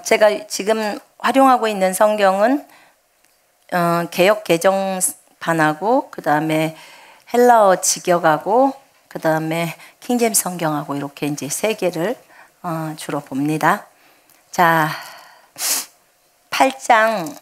제가 지금 활용하고 있는 성경은 개역 개정판하고 그 다음에 헬라어 직역하고 그 다음에 킹제임스 성경하고 이렇게 이제 세 개를 주로 봅니다. 자, 8장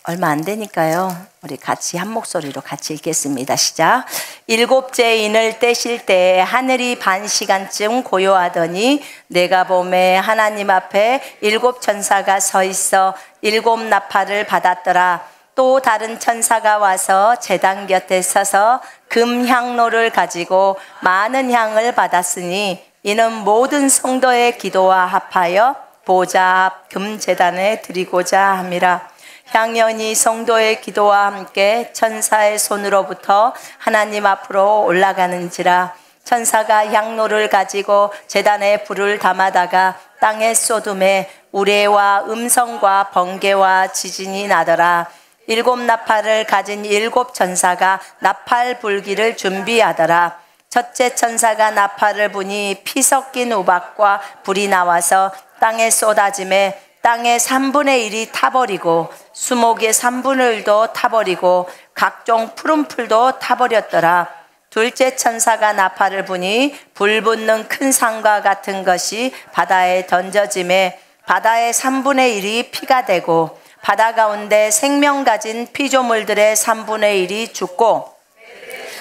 얼마 안 되니까요. 우리 같이 한 목소리로 같이 읽겠습니다. 시작. 일곱째 인을 떼실 때 하늘이 반 시간쯤 고요하더니 내가 보매 하나님 앞에 일곱 천사가 서 있어 일곱 나팔을 받았더라. 또 다른 천사가 와서 제단 곁에 서서 금 향로를 가지고 많은 향을 받았으니 이는 모든 성도의 기도와 합하여 보좌 앞 금제단에 드리고자 함이라. 향연이 성도의 기도와 함께 천사의 손으로부터 하나님 앞으로 올라가는지라. 천사가 향로를 가지고 제단에 불을 담아다가 땅에 쏟음에 우레와 음성과 번개와 지진이 나더라. 일곱 나팔을 가진 일곱 천사가 나팔 불기를 준비하더라. 첫째 천사가 나팔을 부니 피 섞인 우박과 불이 나와서 땅에 쏟아짐에 땅의 3분의 1이 타버리고 수목의 3분의 1도 타버리고 각종 푸른 풀도 타버렸더라. 둘째 천사가 나팔을 부니 불 붙는 큰 산과 같은 것이 바다에 던져짐에 바다의 3분의 1이 피가 되고 바다 가운데 생명 가진 피조물들의 3분의 1이 죽고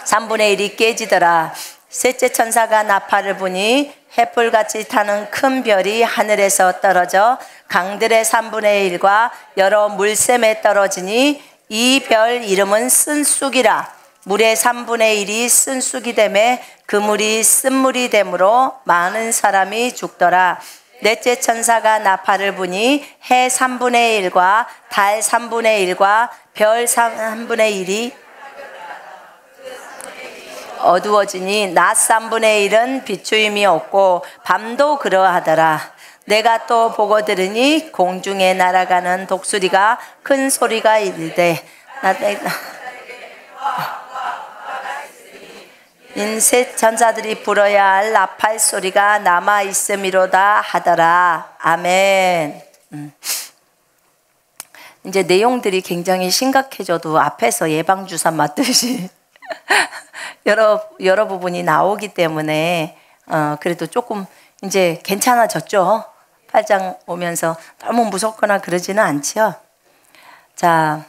3분의 1이 깨지더라. 셋째 천사가 나팔을 부니 햇불같이 타는 큰 별이 하늘에서 떨어져 강들의 3분의 1과 여러 물샘에 떨어지니 이 별 이름은 쓴쑥이라. 물의 3분의 1이 쓴쑥이 되매 그 물이 쓴물이 되므로 많은 사람이 죽더라. 넷째 천사가 나팔을 부니 해 3분의 1과 달 3분의 1과 별 3분의 1이 어두워지니 낮 3분의 1은 비추임이 없고 밤도 그러하더라. 내가 또 보고 들으니 공중에 날아가는 독수리가 큰 소리가 이르되 인셋 천사들이 불어야 할 나팔 소리가 남아 있음이로다 하더라. 아멘. 이제 내용들이 굉장히 심각해져도 앞에서 예방주사 맞듯이 여러 부분이 나오기 때문에 그래도 조금 이제 괜찮아졌죠. 8장 오면서 너무 무섭거나 그러지는 않죠. 자,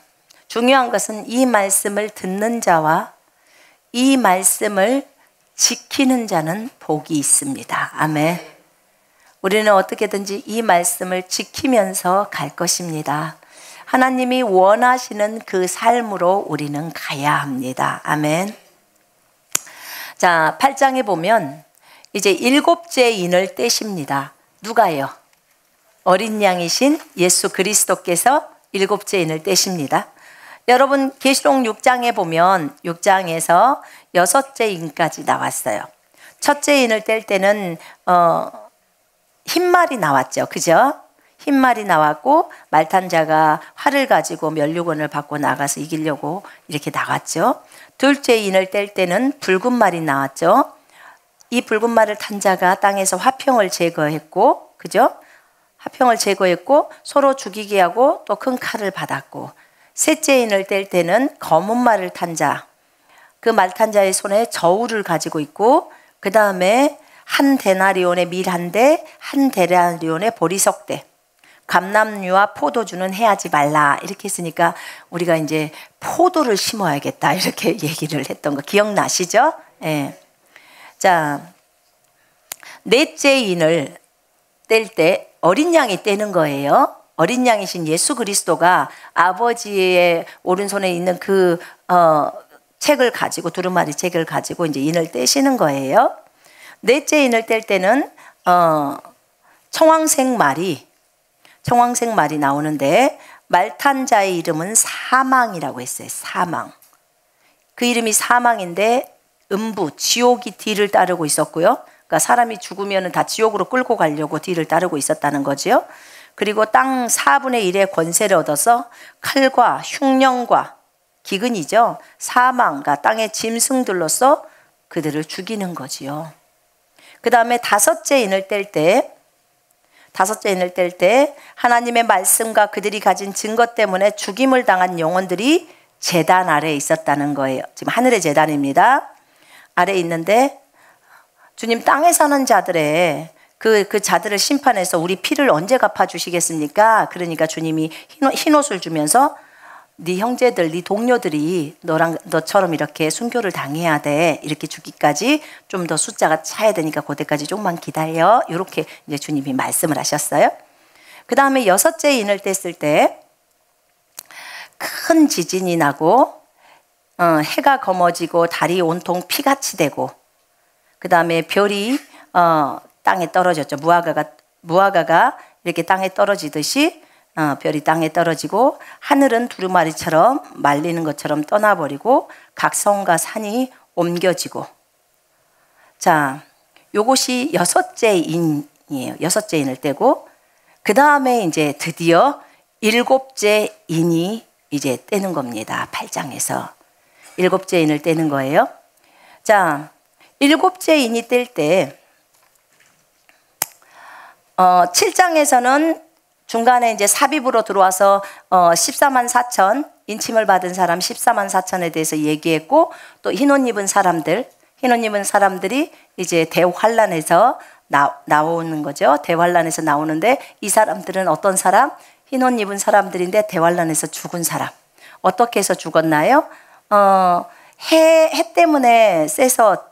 중요한 것은 이 말씀을 듣는 자와 이 말씀을 지키는 자는 복이 있습니다. 아멘. 우리는 어떻게든지 이 말씀을 지키면서 갈 것입니다. 하나님이 원하시는 그 삶으로 우리는 가야 합니다. 아멘. 자, 8장에 보면 이제 일곱째 인을 떼십니다. 누가요? 어린 양이신 예수 그리스도께서 일곱째 인을 떼십니다. 여러분 계시록 6장에 보면 6장에서 여섯째 인까지 나왔어요. 첫째 인을 뗄 때는 흰말이 나왔죠. 그죠? 흰말이 나왔고 말탄자가 활을 가지고 면류관을 받고 나가서 이기려고 이렇게 나갔죠. 둘째 인을 뗄 때는 붉은 말이 나왔죠. 이 붉은 말을 탄 자가 땅에서 화평을 제거했고, 그죠? 화평을 제거했고 서로 죽이게 하고 또 큰 칼을 받았고, 셋째 인을 뗄 때는 검은 말을 탄 자, 그 말 탄 자의 손에 저울을 가지고 있고, 그 다음에 한 데나리온의 밀 한 대, 한 데나리온의 보리석 대, 감람류와 포도주는 해하지 말라 이렇게 했으니까 우리가 이제 포도를 심어야겠다 이렇게 얘기를 했던 거 기억나시죠? 예. 자, 넷째 인을 뗄 때 어린 양이 떼는 거예요. 어린 양이신 예수 그리스도가 아버지의 오른손에 있는 그 책을 가지고 두루마리 책을 가지고 이제 인을 떼시는 거예요. 넷째 인을 뗄 때는 청황색 말이 나오는데 말탄 자의 이름은 사망이라고 했어요. 사망. 그 이름이 사망인데 음부, 지옥이 뒤를 따르고 있었고요. 그러니까 사람이 죽으면 다 지옥으로 끌고 가려고 뒤를 따르고 있었다는 거죠. 그리고 땅 4분의 1의 권세를 얻어서 칼과 흉령과 기근이죠. 사망과 땅의 짐승들로서 그들을 죽이는 거지요. 그 다음에 다섯째 인을 뗄 때 다섯째 인을 뗄 때 하나님의 말씀과 그들이 가진 증거 때문에 죽임을 당한 영혼들이 제단 아래에 있었다는 거예요. 지금 하늘의 제단입니다. 아래에 있는데 주님 땅에 사는 자들의 그 자들을 심판해서 우리 피를 언제 갚아주시겠습니까? 그러니까 주님이 흰 옷을 주면서 네 형제들, 네 동료들이 너처럼 이렇게 순교를 당해야 돼. 이렇게 죽기까지 좀 더 숫자가 차야 되니까 그때까지 조금만 기다려. 이렇게 이제 주님이 말씀을 하셨어요. 그 다음에 여섯째 인을 뗐을 때 큰 지진이 나고 해가 검어지고 달이 온통 피같이 되고 그 다음에 별이 땅에 떨어졌죠. 무화과가 이렇게 땅에 떨어지듯이 별이 땅에 떨어지고 하늘은 두루마리처럼 말리는 것처럼 떠나버리고 각 성과 산이 옮겨지고. 자, 요것이 여섯째 인이에요. 여섯째 인을 떼고 그 다음에 이제 드디어 일곱째 인이 이제 떼는 겁니다. 8장에서 일곱째 인을 떼는 거예요. 자, 일곱째 인이 뗄 때 7장에서는 중간에 이제 삽입으로 들어와서 14만 4천 인침을 받은 사람 14만 4천에 대해서 얘기했고 또 흰옷 입은 사람들이 이제 대환란에서 나오는 거죠. 대환란에서 나오는데 이 사람들은 어떤 사람? 흰옷 입은 사람들인데 대환란에서 죽은 사람. 어떻게 해서 죽었나요? 해 때문에 쎄서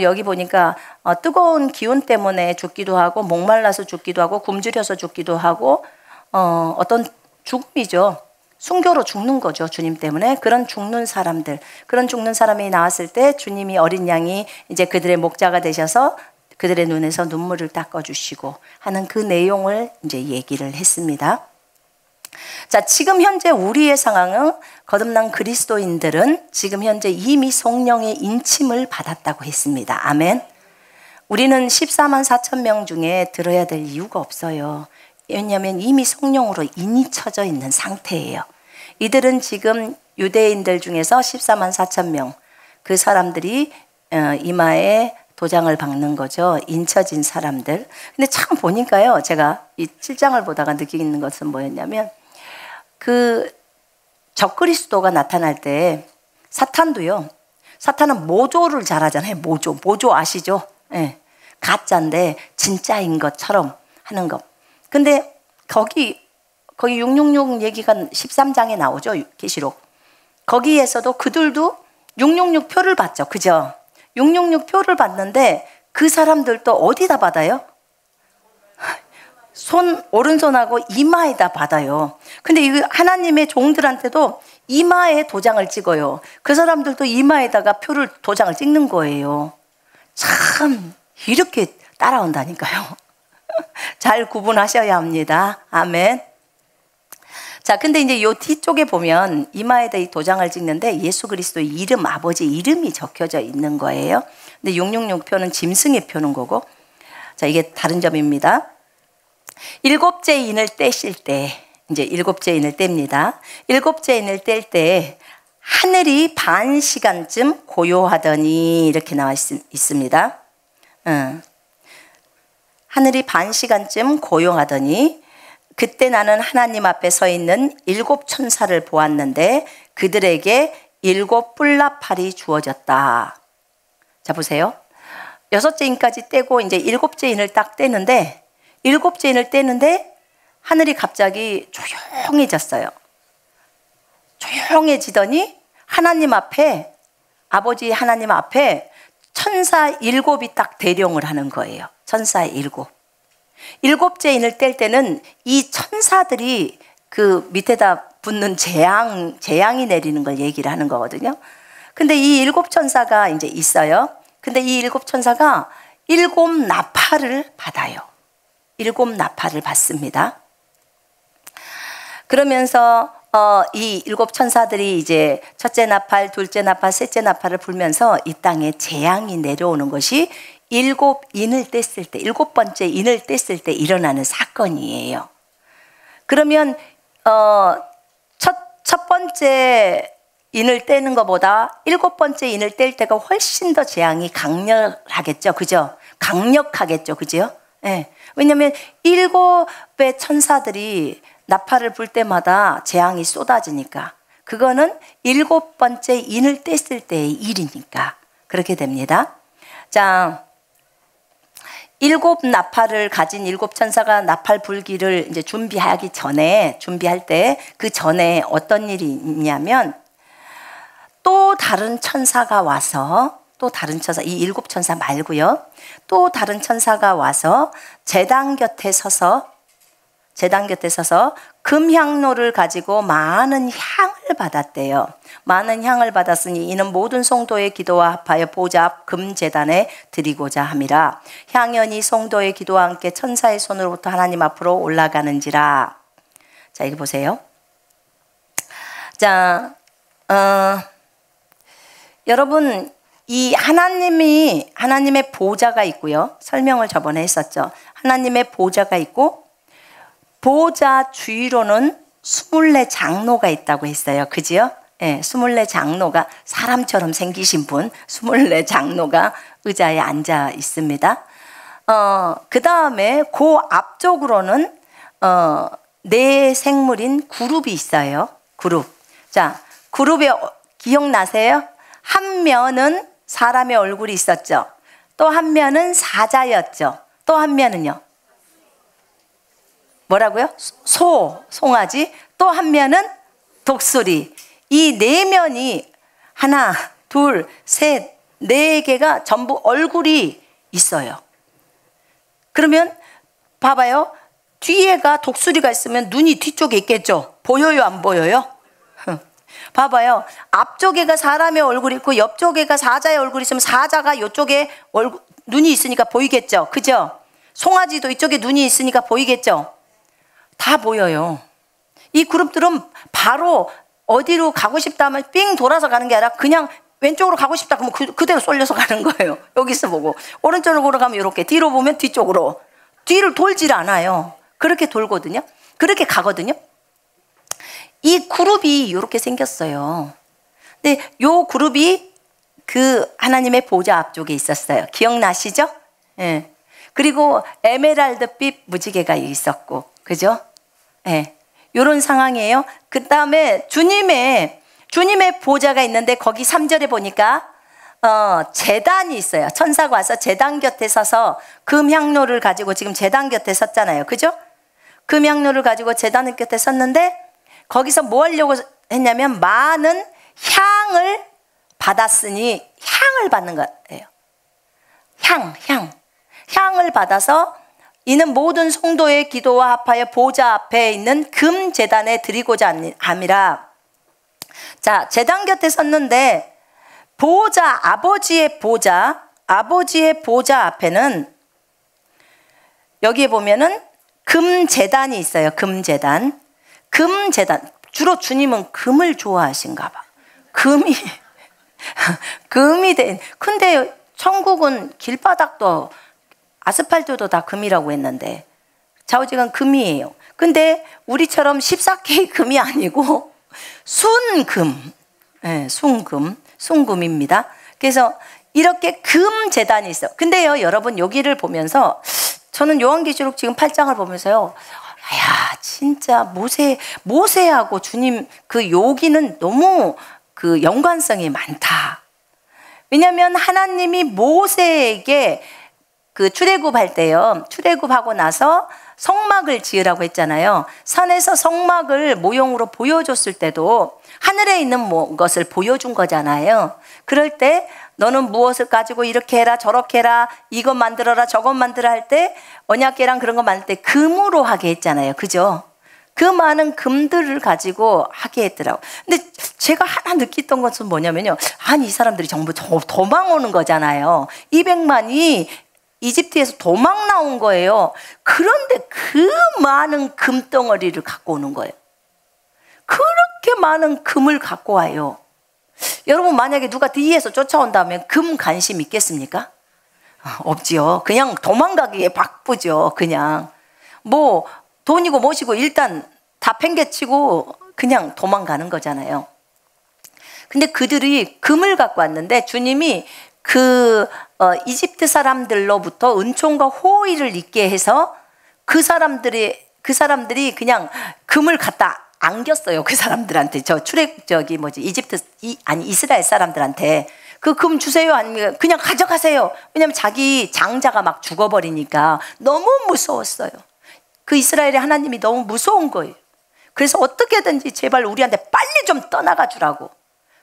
여기 보니까 뜨거운 기운 때문에 죽기도 하고 목말라서 죽기도 하고 굶주려서 죽기도 하고 어떤 죽음이죠. 순교로 죽는 거죠. 주님 때문에. 그런 죽는 사람이 나왔을 때 주님이 어린 양이 이제 그들의 목자가 되셔서 그들의 눈에서 눈물을 닦아주시고 하는 그 내용을 이제 얘기를 했습니다. 자, 지금 현재 우리의 상황은 거듭난 그리스도인들은 지금 현재 이미 성령의 인침을 받았다고 했습니다. 아멘. 우리는 14만 4천 명 중에 들어야 될 이유가 없어요. 왜냐하면 이미 성령으로 인이 쳐져 있는 상태예요. 이들은 지금 유대인들 중에서 14만 4천 명 그 사람들이 이마에 도장을 박는 거죠. 인쳐진 사람들. 근데 참 보니까요, 제가 이 7장을 보다가 느끼는 것은 뭐였냐면 그 적그리스도가 나타날 때 사탄은 모조를 잘하잖아요. 모조 아시죠? 네. 가짜인데 진짜인 것처럼 하는 것. 근데 거기 666 얘기가 13장에 나오죠. 계시록. 거기에서도 그들도 666 표를 받죠. 그죠? 666 표를 받는데 그 사람들도 어디다 받아요? 오른손하고 이마에다 받아요. 근데 이 하나님의 종들한테도 이마에 도장을 찍어요. 그 사람들도 이마에다가 도장을 찍는 거예요. 참 이렇게 따라온다니까요. 잘 구분하셔야 합니다. 아멘. 자, 근데 이제 요 뒤쪽에 보면 이마에다 이 도장을 찍는데 예수 그리스도의 이름, 아버지 이름이 적혀져 있는 거예요. 근데 666표는 짐승의 표는 거고. 자, 이게 다른 점입니다. 일곱째 인을 떼실 때, 이제 일곱째 인을 뗍니다. 일곱째 인을 뗄 때 하늘이 반 시간쯤 고요하더니 이렇게 나와 있습니다. 하늘이 반 시간쯤 고요하더니 그때 나는 하나님 앞에 서 있는 7 천사를 보았는데 그들에게 7 뿔나팔이 주어졌다. 자, 보세요. 여섯째 인까지 떼고 이제 일곱째 인을 딱 떼는데 일곱째 인을 떼는데 하늘이 갑자기 조용해졌어요. 조용해지더니 하나님 앞에, 아버지 하나님 앞에 천사 7이 딱 대령을 하는 거예요. 천사 7. 일곱째 인을 뗄 때는 이 천사들이 그 밑에다 붙는 재앙이 내리는 걸 얘기를 하는 거거든요. 근데 이 7 천사가 이제 있어요. 근데 이 7 천사가 7 나팔을 받아요. 7 나팔을 받습니다. 그러면서 이 7 천사들이 이제 첫째 나팔, 둘째 나팔, 셋째 나팔을 불면서 이 땅에 재앙이 내려오는 것이 7 인을 뗐을 때, 7번째 인을 뗐을 때 일어나는 사건이에요. 그러면 첫 번째 인을 떼는 것보다 7번째 인을 뗄 때가 훨씬 더 재앙이 강렬하겠죠, 그죠? 강력하겠죠, 그죠? 네. 왜냐하면 7의 천사들이 나팔을 불 때마다 재앙이 쏟아지니까, 그거는 7번째 인을 뗐을 때의 일이니까 그렇게 됩니다. 자, 7 나팔을 가진 7 천사가 나팔 불기를 이제 준비할 때 그 전에 어떤 일이 있냐면, 또 다른 천사가 와서, 또 다른 천사, 이 7 천사 말고요, 또 다른 천사가 와서 제단 곁에 서서 금향로를 가지고 많은 향을 받았대요. 많은 향을 받았으니 이는 모든 성도의 기도와 합하여 보좌 앞 금제단에 드리고자 함이라. 향연이 성도의 기도와 함께 천사의 손으로부터 하나님 앞으로 올라가는지라. 자, 이거 보세요. 자, 여러분, 이 하나님의 보좌가 있고요. 설명을 저번에 했었죠. 하나님의 보좌가 있고, 보좌 주위로는 24 장로가 있다고 했어요. 그지요? 예, 24 장로가, 사람처럼 생기신 분, 24 장로가 의자에 앉아 있습니다. 그 다음에 그 앞쪽으로는, 네 생물인 그룹이 있어요. 그룹. 자, 그룹에 기억나세요? 한 면은 사람의 얼굴이 있었죠. 또 한 면은 사자였죠. 또 한 면은요? 뭐라고요? 송아지. 또 한 면은 독수리. 이 네 면이 하나, 둘, 셋, 네 개가 전부 얼굴이 있어요. 그러면 봐봐요. 뒤에가 독수리가 있으면 눈이 뒤쪽에 있겠죠. 보여요, 안 보여요? 봐봐요. 앞쪽에가 사람의 얼굴이 있고 옆쪽에가 사자의 얼굴이 있으면 사자가 이쪽에 눈이 있으니까 보이겠죠. 그죠? 송아지도 이쪽에 눈이 있으니까 보이겠죠. 다 보여요. 이 그룹들은 바로 어디로 가고 싶다 하면 삥 돌아서 가는 게 아니라 그냥 왼쪽으로 가고 싶다 그러면 그대로 쏠려서 가는 거예요. 여기서 보고 오른쪽으로 가면 이렇게, 뒤로 보면 뒤쪽으로, 뒤를 돌질 않아요. 그렇게 돌거든요. 그렇게 가거든요. 이 그룹이 이렇게 생겼어요. 근데 이 그룹이 그 하나님의 보좌 앞쪽에 있었어요. 기억나시죠? 예. 그리고 에메랄드빛 무지개가 있었고, 그죠? 예. 요런 상황이에요. 그 다음에 주님의 보좌가 있는데 거기 3절에 보니까 제단이 있어요. 천사가 와서 제단 곁에 서서 금향로를 가지고, 지금 제단 곁에 섰잖아요. 그죠? 금향로를 가지고 제단 곁에 섰는데 거기서 뭐 하려고 했냐면 많은 향을 받았으니, 향을 받는 거예요. 향을 받아서 이는 모든 성도의 기도와 합하여 보좌 앞에 있는 금 제단에 드리고자 함이라. 자, 제단 곁에 섰는데 보좌, 아버지의 보좌 앞에는 여기에 보면은 금 제단이 있어요. 금 제단. 주로 주님은 금을 좋아하신가 봐. 금이 된. 근데 천국은 길바닥도 아스팔트도 다 금이라고 했는데 좌우지간 금이에요. 근데 우리처럼 14K 금이 아니고 순금. 네, 순금입니다. 그래서 이렇게 금 제단이 있어. 근데요, 여러분, 여기를 보면서 저는 요한계시록 지금 8장을 보면서요, 야, 진짜 모세하고 주님 그 여기는 너무 그 연관성이 많다. 왜냐하면 하나님이 모세에게 그 출애굽할 때요, 출애굽하고 나서 성막을 지으라고 했잖아요. 산에서 성막을 모형으로 보여줬을 때도 하늘에 있는 것을 보여준 거잖아요. 그럴 때 너는 무엇을 가지고 이렇게 해라, 저렇게 해라, 이것 만들어라, 저것 만들어 할 때 언약궤랑 그런 거 만들 때 금으로 하게 했잖아요. 그죠? 그 많은 금들을 가지고 하게 했더라고. 근데 제가 하나 느꼈던 것은 뭐냐면요, 아니, 이 사람들이 전부 도망 오는 거잖아요. 200만이 이집트에서 도망 나온 거예요. 그런데 그 많은 금덩어리를 갖고 오는 거예요. 그렇게 많은 금을 갖고 와요. 여러분, 만약에 누가 뒤에서 쫓아온다면 금 관심 있겠습니까? 없지요. 그냥 도망가기에 바쁘죠. 그냥 뭐 돈이고 뭐시고 일단 다 팽개치고 그냥 도망가는 거잖아요. 근데 그들이 금을 갖고 왔는데 주님이 이집트 사람들로부터 은총과 호의를 잊게 해서 그 사람들이 그냥 금을 갖다 안겼어요. 그 사람들한테. 이스라엘 사람들한테 그 금 주세요. 아니면 그냥 가져가세요. 왜냐면 자기 장자가 막 죽어버리니까 너무 무서웠어요. 그 이스라엘의 하나님이 너무 무서운 거예요. 그래서 어떻게든지 제발 우리한테 빨리 좀 떠나가 주라고.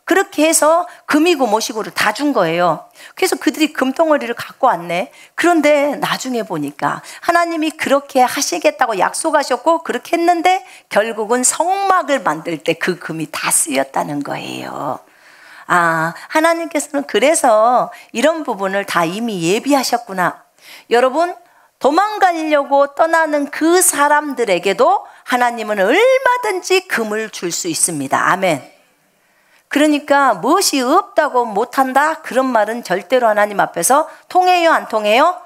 그렇게 해서 금이고 뭐시고를 다 준 거예요. 그래서 그들이 금덩어리를 갖고 왔네. 그런데 나중에 보니까 하나님이 그렇게 하시겠다고 약속하셨고 그렇게 했는데 결국은 성막을 만들 때 그 금이 다 쓰였다는 거예요. 하나님께서는 그래서 이런 부분을 다 이미 예비하셨구나. 여러분, 도망가려고 떠나는 그 사람들에게도 하나님은 얼마든지 금을 줄 수 있습니다. 아멘. 그러니까 무엇이 없다고 못한다? 그런 말은 절대로 하나님 앞에서 통해요? 안 통해요?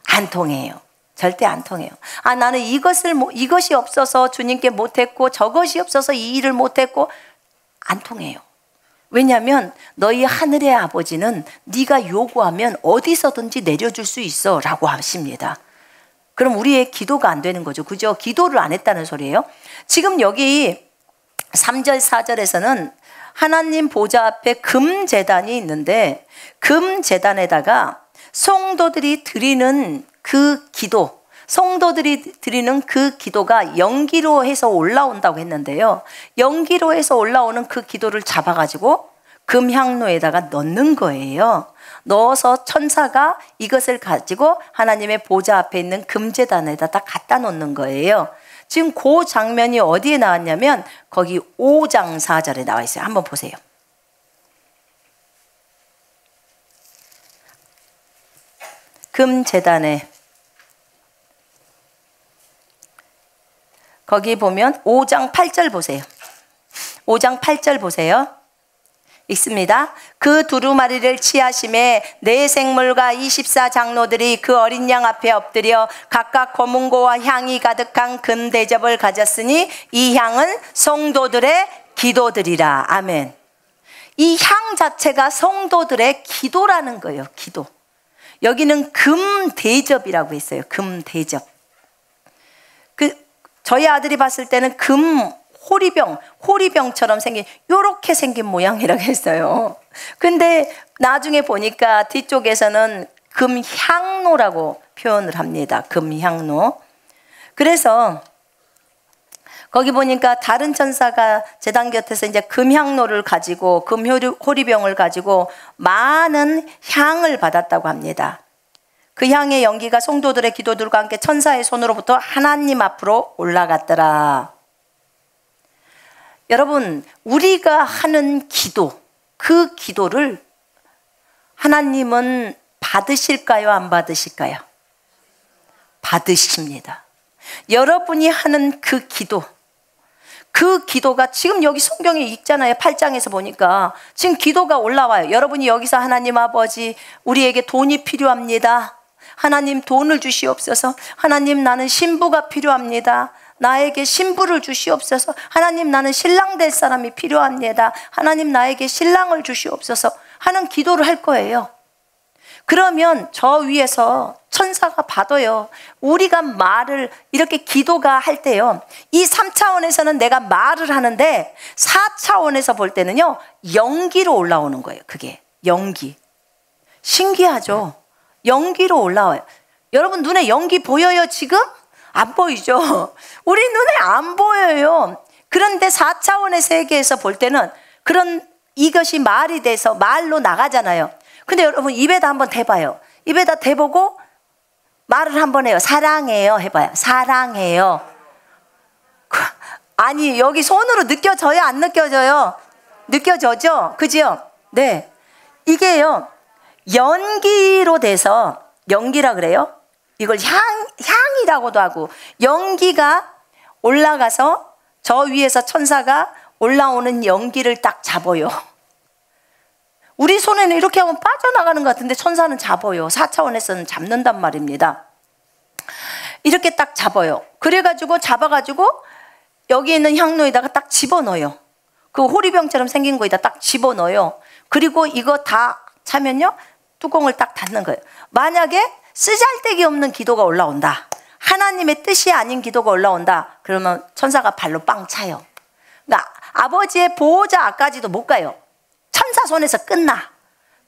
안 통해요. 절대 안 통해요. 나는 이것이 없어서 주님께 못했고 저것이 없어서 이 일을 못했고 안 통해요. 왜냐하면 너희 하늘의 아버지는 네가 요구하면 어디서든지 내려줄 수 있어 라고 하십니다. 그럼 우리의 기도가 안 되는 거죠. 그죠? 기도를 안 했다는 소리예요. 지금 여기 3절 4절에서는 하나님 보좌 앞에 금제단이 있는데 금제단에다가 성도들이 드리는 그 기도가 연기로 해서 올라온다고 했는데요. 연기로 해서 올라오는 그 기도를 잡아가지고 금향로에다가 넣는 거예요. 넣어서 천사가 이것을 가지고 하나님의 보좌 앞에 있는 금제단에다 딱 갖다 놓는 거예요. 지금 그 장면이 어디에 나왔냐면 거기 5장 4절에 나와 있어요. 한번 보세요. 금제단에 거기 보면 5장 8절 보세요. 5장 8절 보세요. 있습니다. 그 두루마리를 취하심에 네 생물과 24장로들이 그 어린 양 앞에 엎드려 각각 검은고와 향이 가득한 금 대접을 가졌으니 이 향은 성도들의 기도들이라. 아멘. 이 향 자체가 성도들의 기도라는 거예요. 기도. 여기는 금 대접이라고 했어요. 금 대접. 저희 아들이 봤을 때는 금 호리병처럼 요렇게 생긴 모양이라고 했어요. 근데 나중에 보니까 뒤쪽에서는 금향로라고 표현을 합니다. 금향로. 그래서 거기 보니까 다른 천사가 제단 곁에서 이제 금향로를 가지고 금호리병을 가지고 많은 향을 받았다고 합니다. 그 향의 연기가 성도들의 기도들과 함께 천사의 손으로부터 하나님 앞으로 올라갔더라. 여러분, 우리가 하는 기도, 그 기도를 하나님은 받으실까요? 안 받으실까요? 받으십니다. 여러분이 하는 그 기도가 지금 여기 성경에 있잖아요. 8장에서 보니까 지금 기도가 올라와요. 여러분이 여기서 하나님 아버지, 우리에게 돈이 필요합니다. 하나님 돈을 주시옵소서. 하나님 나는 신부가 필요합니다. 나에게 신부를 주시옵소서. 하나님 나는 신랑 될 사람이 필요합니다. 하나님 나에게 신랑을 주시옵소서 하는 기도를 할 거예요. 그러면 저 위에서 천사가 받아요. 우리가 말을 이렇게 기도가 할 때요, 이 3차원에서는 내가 말을 하는데 4차원에서 볼 때는요 연기로 올라오는 거예요. 그게 연기. 신기하죠? 연기로 올라와요. 여러분 눈에 연기 보여요 지금? 안 보이죠? 우리 눈에 안 보여요. 그런데 4차원의 세계에서 볼 때는 이것이 말이 돼서 말로 나가잖아요. 근데 여러분 입에다 한번 대봐요. 입에다 대보고 말을 한번 해요. 사랑해요 해봐요. 사랑해요. 아니 여기 손으로 느껴져요? 안 느껴져요? 느껴져죠? 그죠? 네. 이게요 연기로 돼서, 연기라 그래요? 이걸 향이라고도 하고, 연기가 올라가서 저 위에서 천사가 올라오는 연기를 딱 잡아요. 우리 손에는 이렇게 하면 빠져나가는 것 같은데 천사는 잡아요. 4차원에서는 잡는단 말입니다. 이렇게 딱 잡아요. 그래가지고 잡아가지고 여기 있는 향로에다가 딱 집어넣어요. 그 호리병처럼 생긴 거에다 딱 집어넣어요. 그리고 이거 다 차면요 뚜껑을 딱 닫는 거예요. 만약에 쓰잘데기 없는 기도가 올라온다. 하나님의 뜻이 아닌 기도가 올라온다. 그러면 천사가 발로 빵 차요. 그러니까 아버지의 보호자까지도 못 가요. 천사 손에서 끝나.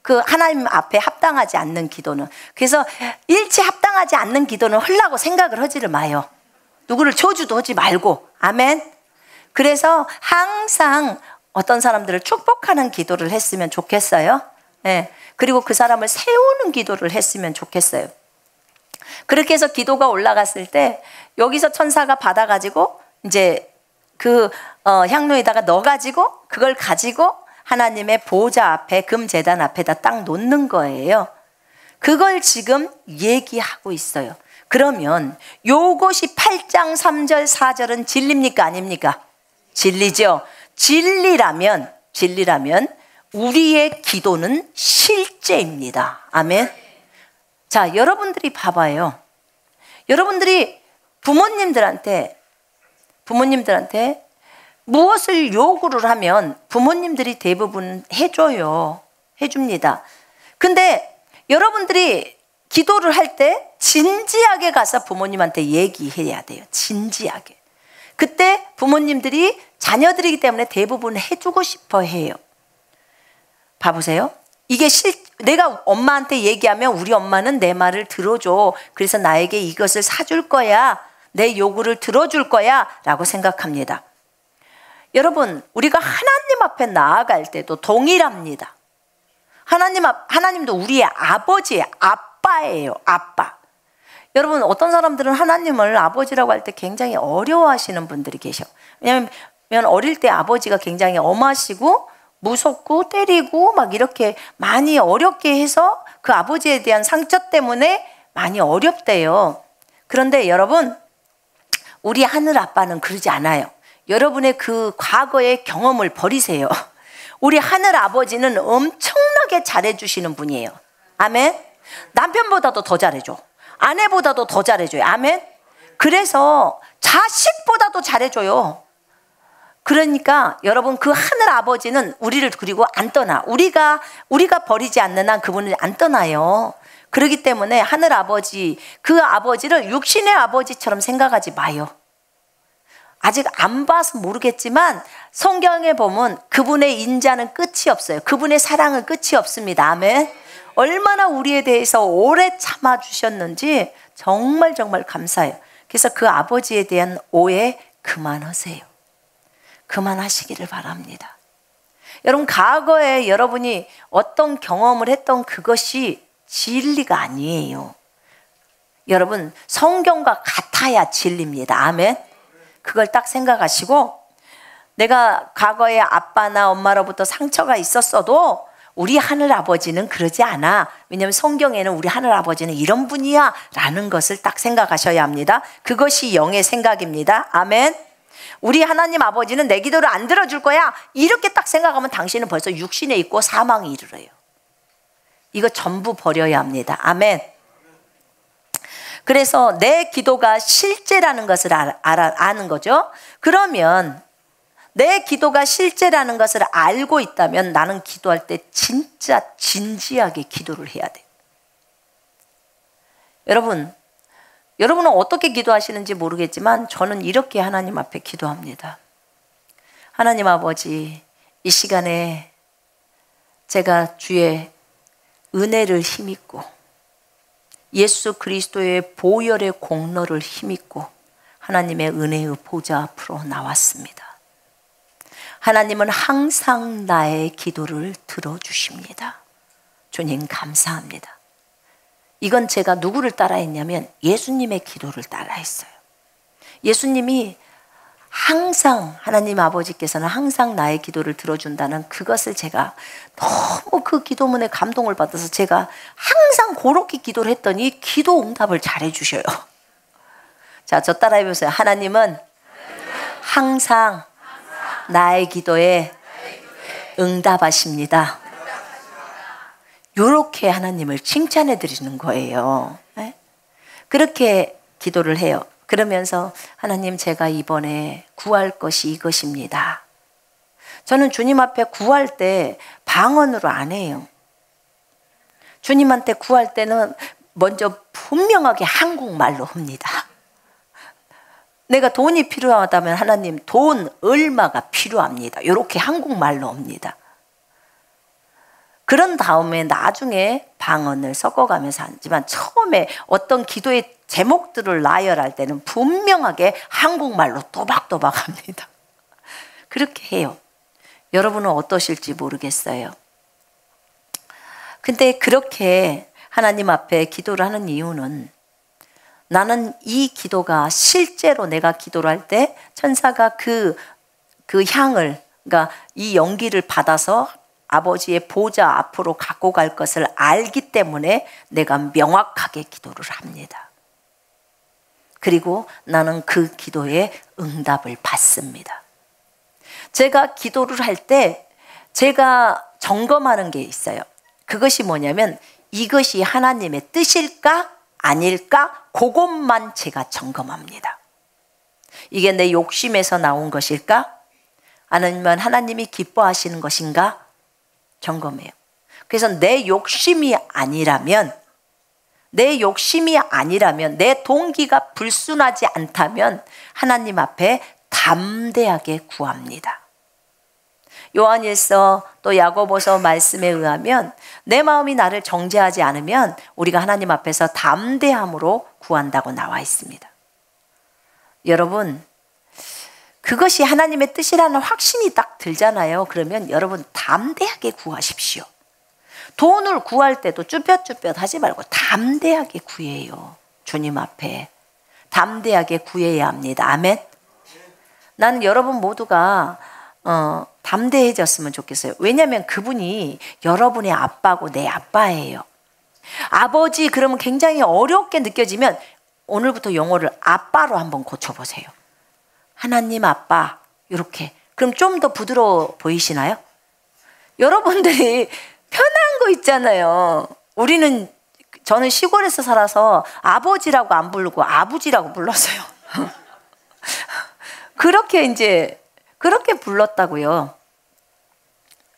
그 하나님 앞에 합당하지 않는 기도는. 그래서 일체 합당하지 않는 기도는 하려고 생각을 하지를 마요. 누구를 저주도 하지 말고. 아멘. 그래서 항상 어떤 사람들을 축복하는 기도를 했으면 좋겠어요. 네. 그리고 그 사람을 세우는 기도를 했으면 좋겠어요. 그렇게 해서 기도가 올라갔을 때 여기서 천사가 받아가지고 이제 그 향로에다가 넣어가지고 그걸 가지고 하나님의 보호자 앞에 금제단 앞에다 딱 놓는 거예요. 그걸 지금 얘기하고 있어요. 그러면 요것이 8장 3절 4절은 진리입니까 아닙니까? 진리죠. 진리라면 우리의 기도는 실제입니다. 아멘. 자, 여러분들이 봐봐요. 여러분들이 부모님들한테 무엇을 요구를 하면 부모님들이 대부분 해줘요. 해줍니다. 근데 여러분들이 기도를 할 때 진지하게 가서 부모님한테 얘기해야 돼요. 진지하게. 그때 부모님들이 자녀들이기 때문에 대부분 해주고 싶어 해요. 봐보세요. 이게 내가 엄마한테 얘기하면 우리 엄마는 내 말을 들어줘. 그래서 나에게 이것을 사줄 거야. 내 요구를 들어줄 거야. 라고 생각합니다. 여러분, 우리가 하나님 앞에 나아갈 때도 동일합니다. 하나님도 우리의 아버지예요. 아빠예요. 아빠. 여러분, 어떤 사람들은 하나님을 아버지라고 할 때 굉장히 어려워하시는 분들이 계셔. 왜냐하면 어릴 때 아버지가 굉장히 엄하시고 무섭고 때리고 막 이렇게 많이 어렵게 해서 그 아버지에 대한 상처 때문에 많이 어렵대요. 그런데 여러분, 우리 하늘 아빠는 그러지 않아요. 여러분의 그 과거의 경험을 버리세요. 우리 하늘 아버지는 엄청나게 잘해주시는 분이에요. 아멘. 남편보다도 더 잘해줘. 아내보다도 더 잘해줘요. 아멘. 그래서 자식보다도 잘해줘요. 그러니까 여러분, 그 하늘 아버지는 우리를 그리고 안 떠나. 우리가 버리지 않는 한 그분을 안 떠나요. 그렇기 때문에 하늘 아버지, 그 아버지를 육신의 아버지처럼 생각하지 마요. 아직 안 봐서 모르겠지만 성경에 보면 그분의 인자는 끝이 없어요. 그분의 사랑은 끝이 없습니다. 아멘. 얼마나 우리에 대해서 오래 참아주셨는지 정말 감사해요. 그래서 그 아버지에 대한 오해 그만하세요. 그만하시기를 바랍니다. 여러분, 과거에 여러분이 어떤 경험을 했던 그것이 진리가 아니에요. 여러분, 성경과 같아야 진리입니다. 아멘. 그걸 딱 생각하시고, 내가 과거에 아빠나 엄마로부터 상처가 있었어도 우리 하늘 아버지는 그러지 않아. 왜냐하면 성경에는 우리 하늘 아버지는 이런 분이야 라는 것을 딱 생각하셔야 합니다. 그것이 영의 생각입니다. 아멘. 우리 하나님 아버지는 내 기도를 안 들어줄 거야, 이렇게 딱 생각하면 당신은 벌써 육신에 있고 사망에 이르러요. 이거 전부 버려야 합니다. 아멘. 그래서 내 기도가 실제라는 것을 아는 거죠. 그러면 내 기도가 실제라는 것을 알고 있다면 나는 기도할 때 진짜 진지하게 기도를 해야 돼요. 여러분은 어떻게 기도하시는지 모르겠지만 저는 이렇게 하나님 앞에 기도합니다. 하나님 아버지, 이 시간에 제가 주의 은혜를 힘입고 예수 그리스도의 보혈의 공로를 힘입고 하나님의 은혜의 보좌 앞으로 나왔습니다. 하나님은 항상 나의 기도를 들어주십니다. 주님 감사합니다. 이건 제가 누구를 따라했냐면 예수님의 기도를 따라했어요. 예수님이 항상, 하나님 아버지께서는 항상 나의 기도를 들어준다는 그것을 제가 너무 그 기도문에 감동을 받아서 제가 항상 그렇게 기도를 했더니 기도 응답을 잘해 주셔요. 자, 저 따라해 보세요. 하나님은 항상 나의 기도에 응답하십니다. 이렇게 하나님을 칭찬해 드리는 거예요. 네? 그렇게 기도를 해요. 그러면서 하나님, 제가 이번에 구할 것이 이것입니다. 저는 주님 앞에 구할 때 방언으로 안 해요. 주님한테 구할 때는 먼저 분명하게 한국말로 합니다. 내가 돈이 필요하다면 하나님 돈 얼마가 필요합니다. 이렇게 한국말로 옵니다. 그런 다음에 나중에 방언을 섞어가면서 하지만 처음에 어떤 기도의 제목들을 나열할 때는 분명하게 한국말로 또박또박 합니다. 그렇게 해요. 여러분은 어떠실지 모르겠어요. 근데 그렇게 하나님 앞에 기도를 하는 이유는 나는 이 기도가 실제로 내가 기도를 할 때 천사가 그 향을, 그러니까 이 연기를 받아서 아버지의 보좌 앞으로 갖고 갈 것을 알기 때문에 내가 명확하게 기도를 합니다. 그리고 나는 그 기도에 응답을 받습니다. 제가 기도를 할 때 제가 점검하는 게 있어요. 그것이 뭐냐면 이것이 하나님의 뜻일까 아닐까 그것만 제가 점검합니다. 이게 내 욕심에서 나온 것일까? 아니면 하나님이 기뻐하시는 것인가? 점검해요. 그래서 내 욕심이 아니라면 내 동기가 불순하지 않다면 하나님 앞에 담대하게 구합니다. 요한일서 또 야고보서 말씀에 의하면 내 마음이 나를 정죄하지 않으면 우리가 하나님 앞에서 담대함으로 구한다고 나와 있습니다. 여러분, 그것이 하나님의 뜻이라는 확신이 딱 들잖아요. 그러면 여러분 담대하게 구하십시오. 돈을 구할 때도 쭈뼛쭈뼛 하지 말고 담대하게 구해요. 주님 앞에 담대하게 구해야 합니다. 아멘. 나는 여러분 모두가 담대해졌으면 좋겠어요. 왜냐하면 그분이 여러분의 아빠고 내 아빠예요. 아버지 그러면 굉장히 어렵게 느껴지면 오늘부터 영어를 아빠로 한번 고쳐보세요. 하나님 아빠 이렇게. 그럼 좀 더 부드러워 보이시나요? 여러분들이 편한 거 있잖아요. 저는 시골에서 살아서 아버지라고 안 부르고 아부지라고 불렀어요. 그렇게 불렀다고요.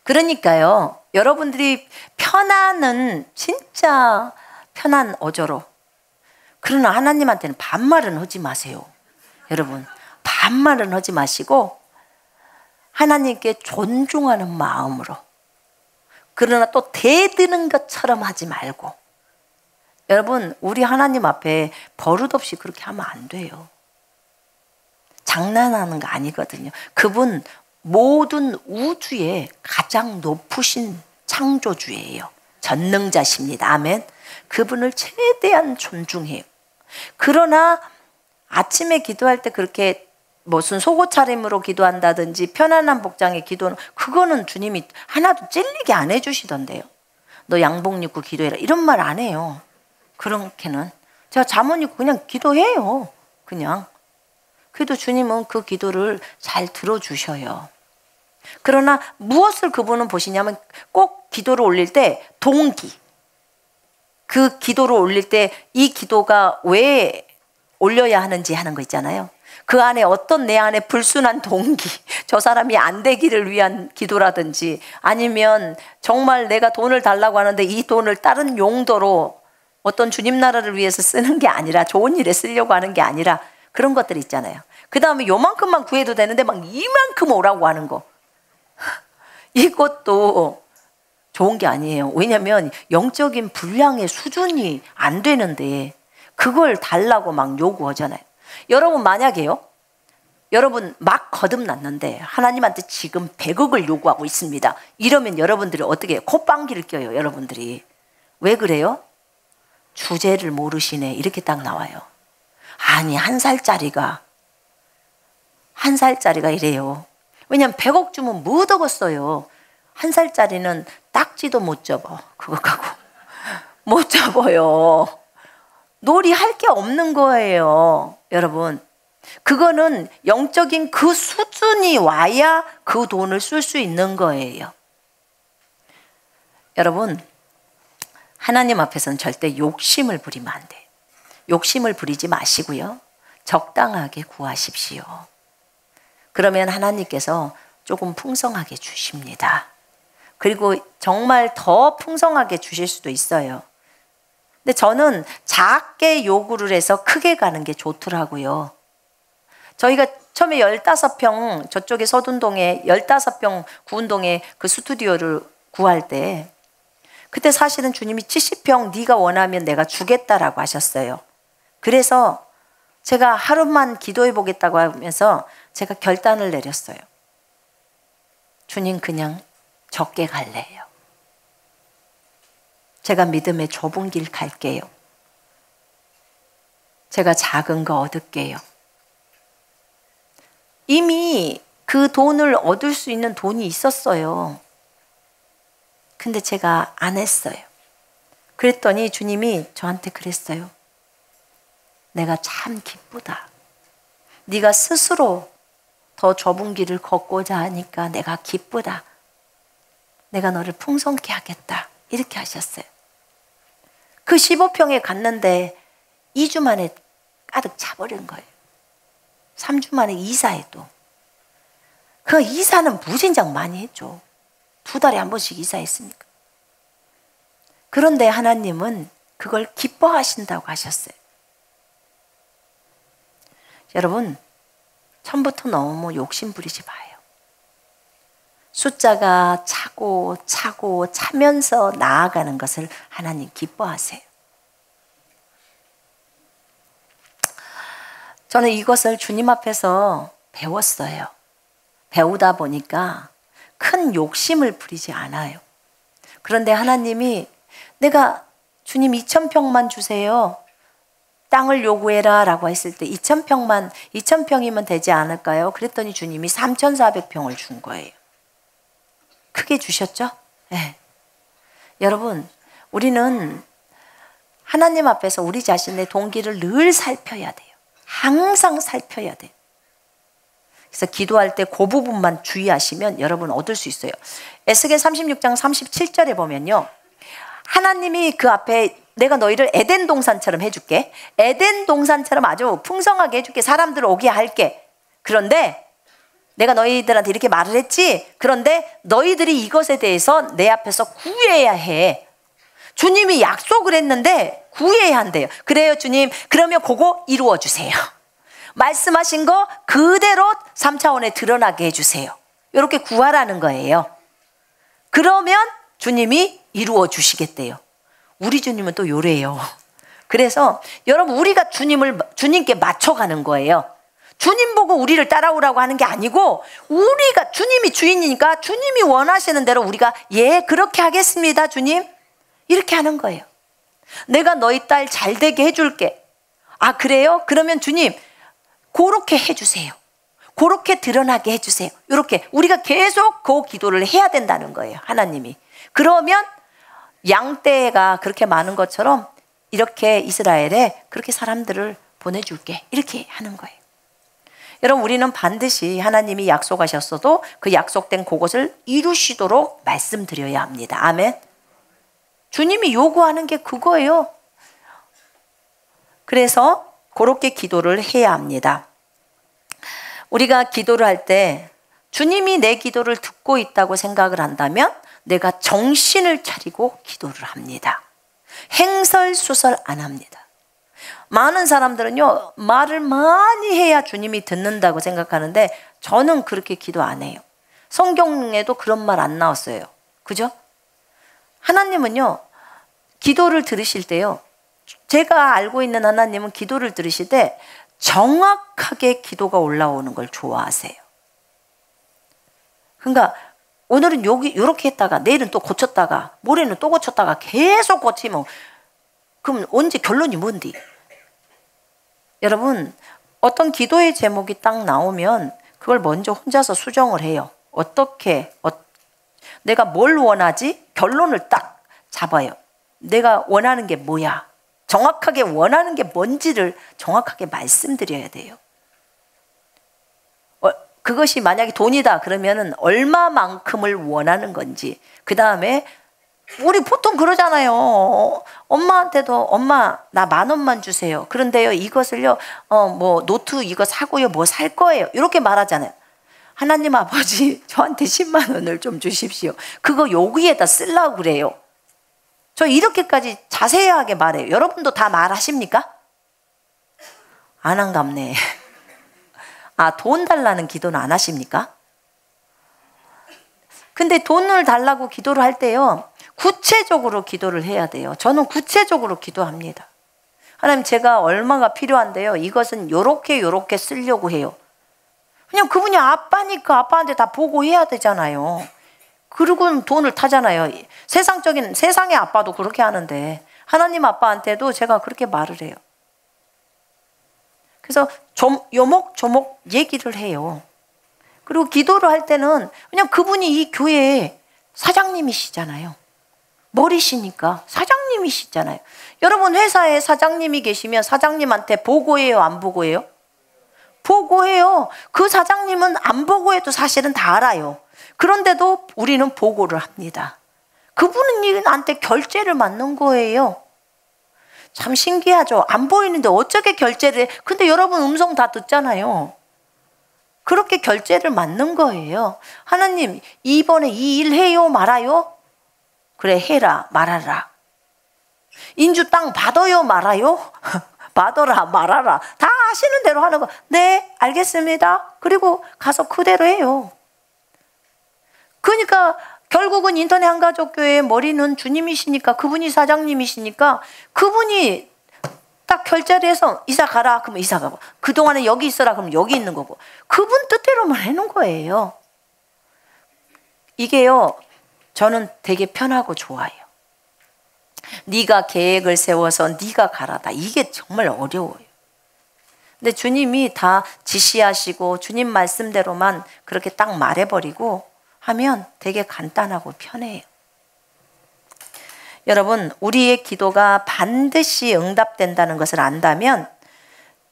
그러니까요, 여러분들이 편안은 진짜 편한 어조로. 그러나 하나님한테는 반말은 하지 마세요. 여러분, 반말은 하지 마시고 하나님께 존중하는 마음으로. 그러나 또 대드는 것처럼 하지 말고. 여러분, 우리 하나님 앞에 버릇없이 그렇게 하면 안 돼요. 장난하는 거 아니거든요. 그분 모든 우주의 가장 높으신 창조주예요. 전능자십니다. 아멘. 그분을 최대한 존중해요. 그러나 아침에 기도할 때 그렇게 무슨 속옷 차림으로 기도한다든지 편안한 복장의 기도는 그거는 주님이 하나도 찔리게 안 해주시던데요. 너 양복 입고 기도해라 이런 말 안 해요. 그렇게는 제가 잠옷 입고 그냥 기도해요. 그냥. 그래도 주님은 그 기도를 잘 들어주셔요. 그러나 무엇을 그분은 보시냐면 꼭 기도를 올릴 때 동기. 그 기도를 올릴 때 이 기도가 왜 올려야 하는지 하는 거 있잖아요. 그 안에 어떤 내 안에 불순한 동기, 저 사람이 안 되기를 위한 기도라든지 아니면 정말 내가 돈을 달라고 하는데 이 돈을 다른 용도로 어떤 주님 나라를 위해서 쓰는 게 아니라 좋은 일에 쓰려고 하는 게 아니라 그런 것들 있잖아요. 그 다음에 요만큼만 구해도 되는데 막 이만큼 오라고 하는 거. 이것도 좋은 게 아니에요. 왜냐하면 영적인 분량의 수준이 안 되는데 그걸 달라고 막 요구하잖아요. 여러분 만약에요. 여러분 막 거듭났는데 하나님한테 지금 100억을 요구하고 있습니다. 이러면 여러분들이 어떻게 해요? 콧방귀를 껴요. 여러분들이. 왜 그래요? 주제를 모르시네. 이렇게 딱 나와요. 아니 한 살짜리가 이래요. 왜냐면 100억 주면 못 얻었어요. 한 살짜리는 딱지도 못 접어. 그거 갖고 못 접어요. 놀이 할 게 없는 거예요. 여러분 그거는 영적인 그 수준이 와야 그 돈을 쓸 수 있는 거예요. 여러분 하나님 앞에서는 절대 욕심을 부리면 안 돼요. 욕심을 부리지 마시고요. 적당하게 구하십시오. 그러면 하나님께서 조금 풍성하게 주십니다. 그리고 정말 더 풍성하게 주실 수도 있어요. 근데 저는 작게 요구를 해서 크게 가는 게 좋더라고요. 저희가 처음에 15평 저쪽에 서둔동에 15평 구운동에 그 스튜디오를 구할 때 그때 사실은 주님이 70평 네가 원하면 내가 주겠다라고 하셨어요. 그래서 제가 하루만 기도해 보겠다고 하면서 제가 결단을 내렸어요. 주님 그냥 적게 갈래요. 제가 믿음의 좁은 길 갈게요. 제가 작은 거 얻을게요. 이미 그 돈을 얻을 수 있는 돈이 있었어요. 근데 제가 안 했어요. 그랬더니 주님이 저한테 그랬어요. 내가 참 기쁘다. 네가 스스로 더 좁은 길을 걷고자 하니까 내가 기쁘다. 내가 너를 풍성케 하겠다. 이렇게 하셨어요. 그 15평에 갔는데 2주 만에 가득 차버린 거예요. 3주 만에 이사해도. 그 이사는 무진장 많이 했죠. 2달에 한 번씩 이사했으니까. 그런데 하나님은 그걸 기뻐하신다고 하셨어요. 여러분, 처음부터 너무 욕심 부리지 마요. 숫자가 차고 차고 차면서 나아가는 것을 하나님 기뻐하세요. 저는 이것을 주님 앞에서 배웠어요. 배우다 보니까 큰 욕심을 부리지 않아요. 그런데 하나님이 내가 주님 2,000평만 주세요. 땅을 요구해라 라고 했을 때 2,000평이면 되지 않을까요? 그랬더니 주님이 3,400평을 준 거예요. 크게 주셨죠? 네. 여러분, 우리는 하나님 앞에서 우리 자신의 동기를 늘 살펴야 돼요. 항상 살펴야 돼요. 그래서 기도할 때 그 부분만 주의하시면 여러분 얻을 수 있어요. 에스겔 36장 37절에 보면요. 하나님이 그 앞에 내가 너희를 에덴 동산처럼 해줄게. 에덴 동산처럼 아주 풍성하게 해줄게. 사람들 오게 할게. 그런데 내가 너희들한테 이렇게 말을 했지. 그런데 너희들이 이것에 대해서 내 앞에서 구해야 해. 주님이 약속을 했는데 구해야 한대요. 그래요 주님. 그러면 그거 이루어 주세요. 말씀하신 거 그대로 3차원에 드러나게 해주세요. 이렇게 구하라는 거예요. 그러면 주님이 이루어 주시겠대요. 우리 주님은 또 요래요. 그래서 여러분 우리가 주님께 맞춰가는 거예요. 주님 보고 우리를 따라오라고 하는 게 아니고 우리가 주님이 주인이니까 주님이 원하시는 대로 우리가 예 그렇게 하겠습니다 주님 이렇게 하는 거예요. 내가 너희 딸 잘되게 해줄게. 아 그래요? 그러면 주님 그렇게 해주세요. 그렇게 드러나게 해주세요. 이렇게 우리가 계속 그 기도를 해야 된다는 거예요. 하나님이. 그러면 양떼가 그렇게 많은 것처럼 이렇게 이스라엘에 그렇게 사람들을 보내줄게. 이렇게 하는 거예요. 여러분 우리는 반드시 하나님이 약속하셨어도 그 약속된 그것을 이루시도록 말씀드려야 합니다. 아멘. 주님이 요구하는 게 그거예요. 그래서 그렇게 기도를 해야 합니다. 우리가 기도를 할 때 주님이 내 기도를 듣고 있다고 생각을 한다면 내가 정신을 차리고 기도를 합니다. 행설수설 안 합니다. 많은 사람들은요 말을 많이 해야 주님이 듣는다고 생각하는데 저는 그렇게 기도 안 해요. 성경에도 그런 말 안 나왔어요. 그죠? 하나님은요 기도를 들으실 때요 제가 알고 있는 하나님은 기도를 들으실 때 정확하게 기도가 올라오는 걸 좋아하세요. 그러니까 오늘은 요렇게 했다가 내일은 또 고쳤다가 모레는 또 고쳤다가 계속 고치면 그럼 언제 결론이 뭔디? 여러분 어떤 기도의 제목이 딱 나오면 그걸 먼저 혼자서 수정을 해요. 어떻게 내가 뭘 원하지? 결론을 딱 잡아요. 내가 원하는 게 뭐야? 정확하게 원하는 게 뭔지를 정확하게 말씀드려야 돼요. 그것이 만약에 돈이다 그러면은 얼마만큼을 원하는 건지. 그 다음에 우리 보통 그러잖아요. 엄마한테도 엄마 나 10,000원만 주세요. 그런데요 이것을요 뭐 노트 이거 사고요 뭐 살 거예요. 이렇게 말하잖아요. 하나님 아버지 저한테 10만 원을 좀 주십시오. 그거 여기에다 쓰려고 그래요. 저 이렇게까지 자세하게 말해요. 여러분도 다 말하십니까? 안 한갑네. 돈 달라는 기도는 안 하십니까? 근데 돈을 달라고 기도를 할 때요, 구체적으로 기도를 해야 돼요. 저는 구체적으로 기도합니다. 하나님, 제가 얼마가 필요한데요, 이것은 요렇게 쓰려고 해요. 그냥 그분이 아빠니까 아빠한테 다 보고해야 되잖아요. 그리고는 돈을 타잖아요. 세상의 아빠도 그렇게 하는데 하나님 아빠한테도 제가 그렇게 말을 해요. 그래서 요목조목 얘기를 해요. 그리고 기도를 할 때는 그냥 그분이 이 교회의 사장님이시잖아요. 머리시니까 사장님이시잖아요. 여러분, 회사에 사장님이 계시면 사장님한테 보고해요, 안 보고해요? 보고해요. 그 사장님은 안 보고해도 사실은 다 알아요. 그런데도 우리는 보고를 합니다. 그분은 나한테 결제를 맞는 거예요. 참 신기하죠. 안 보이는데 어떻게 결제를 해? 근데 여러분 음성 다 듣잖아요. 그렇게 결제를 맞는 거예요. 하나님, 이번에 이 일 해요, 말아요? 그래, 해라, 말아라. 인주 땅 받아요, 말아요? 받아라, 말아라. 다 아시는 대로 하는 거. 네, 알겠습니다. 그리고 가서 그대로 해요. 그러니까 결국은 인터넷 한가족교회의 머리는 주님이시니까, 그분이 사장님이시니까 그분이 딱 결제를 해서 이사 가라 그러면 이사 가고, 그동안에 여기 있어라 그러면 여기 있는 거고, 그분 뜻대로만 해놓은 거예요. 이게요, 저는 되게 편하고 좋아요. 네가 계획을 세워서 네가 가라다, 이게 정말 어려워요. 근데 주님이 다 지시하시고 주님 말씀대로만 그렇게 딱 말해버리고 하면 되게 간단하고 편해요. 여러분, 우리의 기도가 반드시 응답된다는 것을 안다면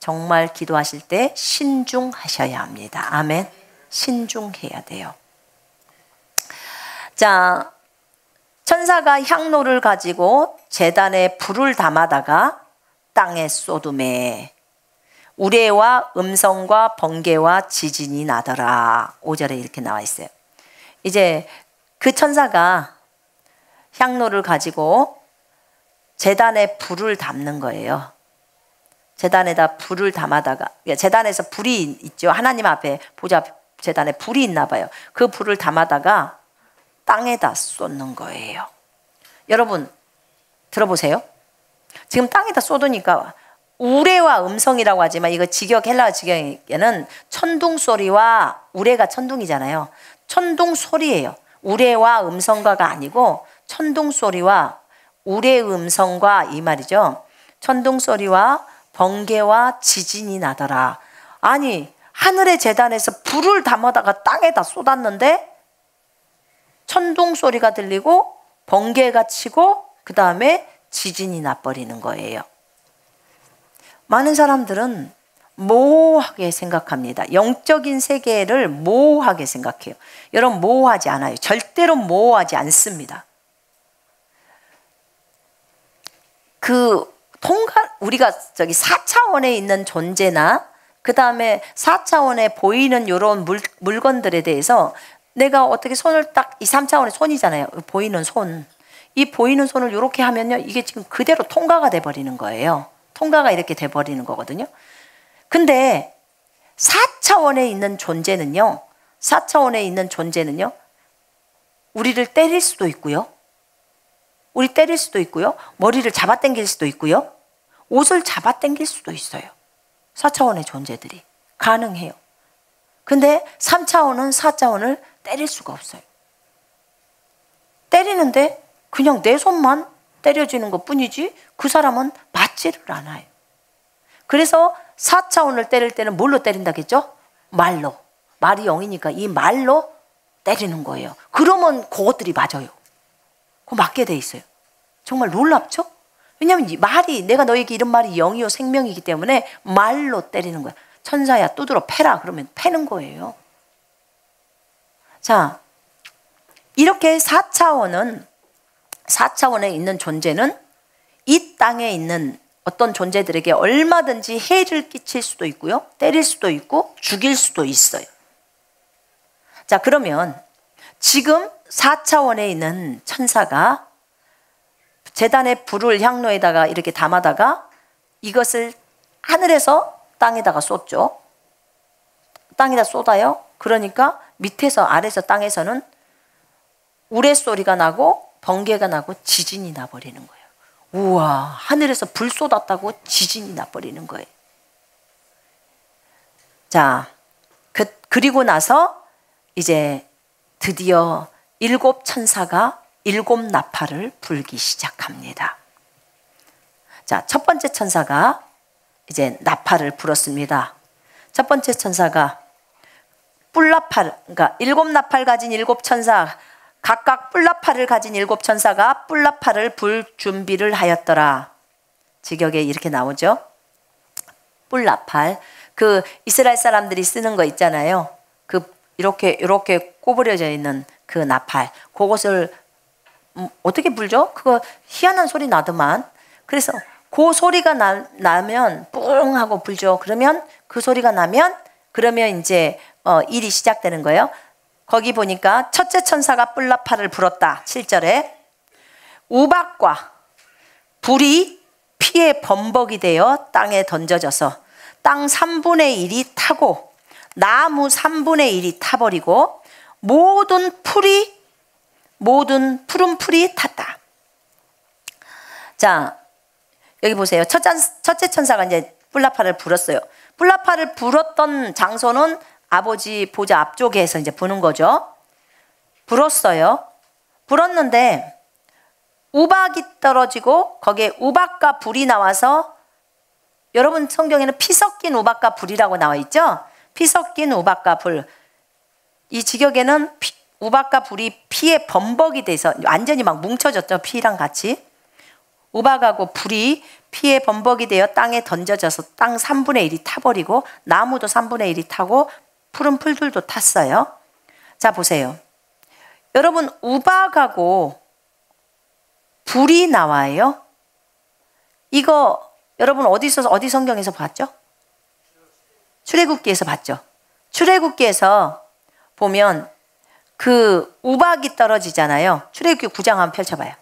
정말 기도하실 때 신중하셔야 합니다. 아멘. 신중해야 돼요. 자, 천사가 향로를 가지고 제단에 불을 담아다가 땅에 쏟음에 우레와 음성과 번개와 지진이 나더라. 5절에 이렇게 나와 있어요. 이제 그 천사가 향로를 가지고 제단에 불을 담는 거예요. 제단에다 불을 담아다가, 제단에서 불이 있죠. 하나님 앞에 보좌 제단에 불이 있나 봐요. 그 불을 담아다가 땅에다 쏟는 거예요. 여러분 들어보세요. 지금 땅에다 쏟으니까 우레와 음성이라고 하지만 이거 직역, 헬라어 직역에는 천둥 소리와, 우레가 천둥이잖아요. 천둥 소리예요. 우레와 음성과가 아니고 천둥 소리와 우레 음성과 이 말이죠. 천둥 소리와 번개와 지진이 나더라. 아니, 하늘의 제단에서 불을 담아다가 땅에다 쏟았는데 천둥 소리가 들리고 번개가 치고 그 다음에 지진이 나버리는 거예요. 많은 사람들은 모호하게 생각합니다. 영적인 세계를 모호하게 생각해요. 여러분, 모호하지 않아요. 절대로 모호하지 않습니다. 우리가 저기 4차원에 있는 존재나 그 다음에 4차원에 보이는 이런 물건들에 대해서 내가 어떻게 손을 딱, 이 3차원의 손이잖아요. 보이는 손. 이 보이는 손을 이렇게 하면요, 이게 지금 그대로 통과가 돼버리는 거예요. 통과가 이렇게 돼버리는 거거든요. 근데 4차원에 있는 존재는요, 4차원에 있는 존재는요, 우리를 때릴 수도 있고요. 우리 때릴 수도 있고요. 머리를 잡아당길 수도 있고요. 옷을 잡아당길 수도 있어요. 4차원의 존재들이 가능해요. 근데 3차원은 4차원을 때릴 수가 없어요. 때리는데 그냥 내 손만 때려지는 것 뿐이지 그 사람은 맞지를 않아요. 그래서 4차원을 때릴 때는 뭘로 때린다겠죠? 말로. 말이 영이니까 이 말로 때리는 거예요. 그러면 그것들이 맞아요. 그거 맞게 돼 있어요. 정말 놀랍죠? 왜냐하면 이 말이, 내가 너에게 이런 말이 영이요 생명이기 때문에 말로 때리는 거야. 천사야 두드러 패라 그러면 패는 거예요. 자, 이렇게 4차원에 있는 존재는 이 땅에 있는 어떤 존재들에게 얼마든지 해를 끼칠 수도 있고요, 때릴 수도 있고 죽일 수도 있어요. 자, 그러면 지금 4차원에 있는 천사가 제단의 불을 향로에다가 이렇게 담아다가 이것을 하늘에서 땅에다가 쏟죠. 땅에다 쏟아요. 그러니까 밑에서 아래에서 땅에서는 우레소리가 나고 번개가 나고 지진이 나버리는 거예요. 우와, 하늘에서 불 쏟았다고 지진이 나버리는 거예요. 자, 그리고 나서 이제 드디어 7 천사가 7 나팔을 불기 시작합니다. 자, 첫 번째 천사가 이제 나팔을 불었습니다. 첫 번째 천사가 뿔나팔, 그러니까 7 나팔 가진 7 천사, 각각 뿔나팔을 가진 7 천사가 뿔나팔을 불 준비를 하였더라. 직역에 이렇게 나오죠. 뿔나팔. 그 이스라엘 사람들이 쓰는 거 있잖아요. 그 이렇게 꼬부려져 있는 그 나팔. 그것을 어떻게 불죠? 그거 희한한 소리 나더만. 그래서 그 소리가 나면 뿡 하고 불죠. 그러면 그 소리가 나면 그러면 이제 일이 시작되는 거예요. 거기 보니까 첫째 천사가 뿔나팔을 불었다. 7절에 우박과 불이 피에 범벅이 되어 땅에 던져져서 땅 3분의 1이 타고 나무 3분의 1이 타버리고 모든 푸른 풀이 탔다. 자, 여기 보세요. 첫째 천사가 이제 뿔나팔을 불었어요. 뿔나팔을 불었던 장소는 아버지 보좌 앞쪽에서 이제 부는 거죠. 불었어요. 불었는데 우박이 떨어지고 거기에 우박과 불이 나와서, 여러분 성경에는 피 섞인 우박과 불이라고 나와 있죠. 피 섞인 우박과 불. 이 직역에는 우박과 불이 피에 범벅이 돼서 완전히 막 뭉쳐졌죠. 피랑 같이. 우박하고 불이 피에 범벅이 되어 땅에 던져져서 땅 3분의 1이 타버리고 나무도 3분의 1이 타고 푸른 풀들도 탔어요. 자, 보세요. 여러분, 우박하고 불이 나와요. 이거 여러분 어디 성경에서 봤죠? 출애굽기에서 봤죠. 출애굽기에서 보면 그 우박이 떨어지잖아요. 출애굽기 9장 한번 펼쳐봐요.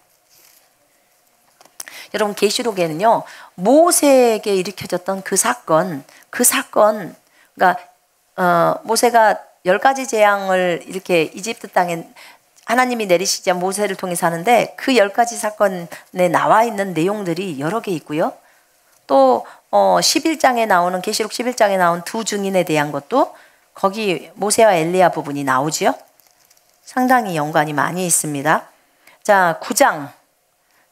여러분, 계시록에는요 모세에게 일으켜졌던 그 사건, 그러니까 모세가 10가지 재앙을 이렇게 이집트 땅에 하나님이 내리시자 모세를 통해서 하는데, 그 10가지 사건에 나와 있는 내용들이 여러 개 있고요. 또 11장에 나오는, 계시록 11장에 나온 두 증인에 대한 것도 거기 모세와 엘리야 부분이 나오지요. 상당히 연관이 많이 있습니다. 자, 9장,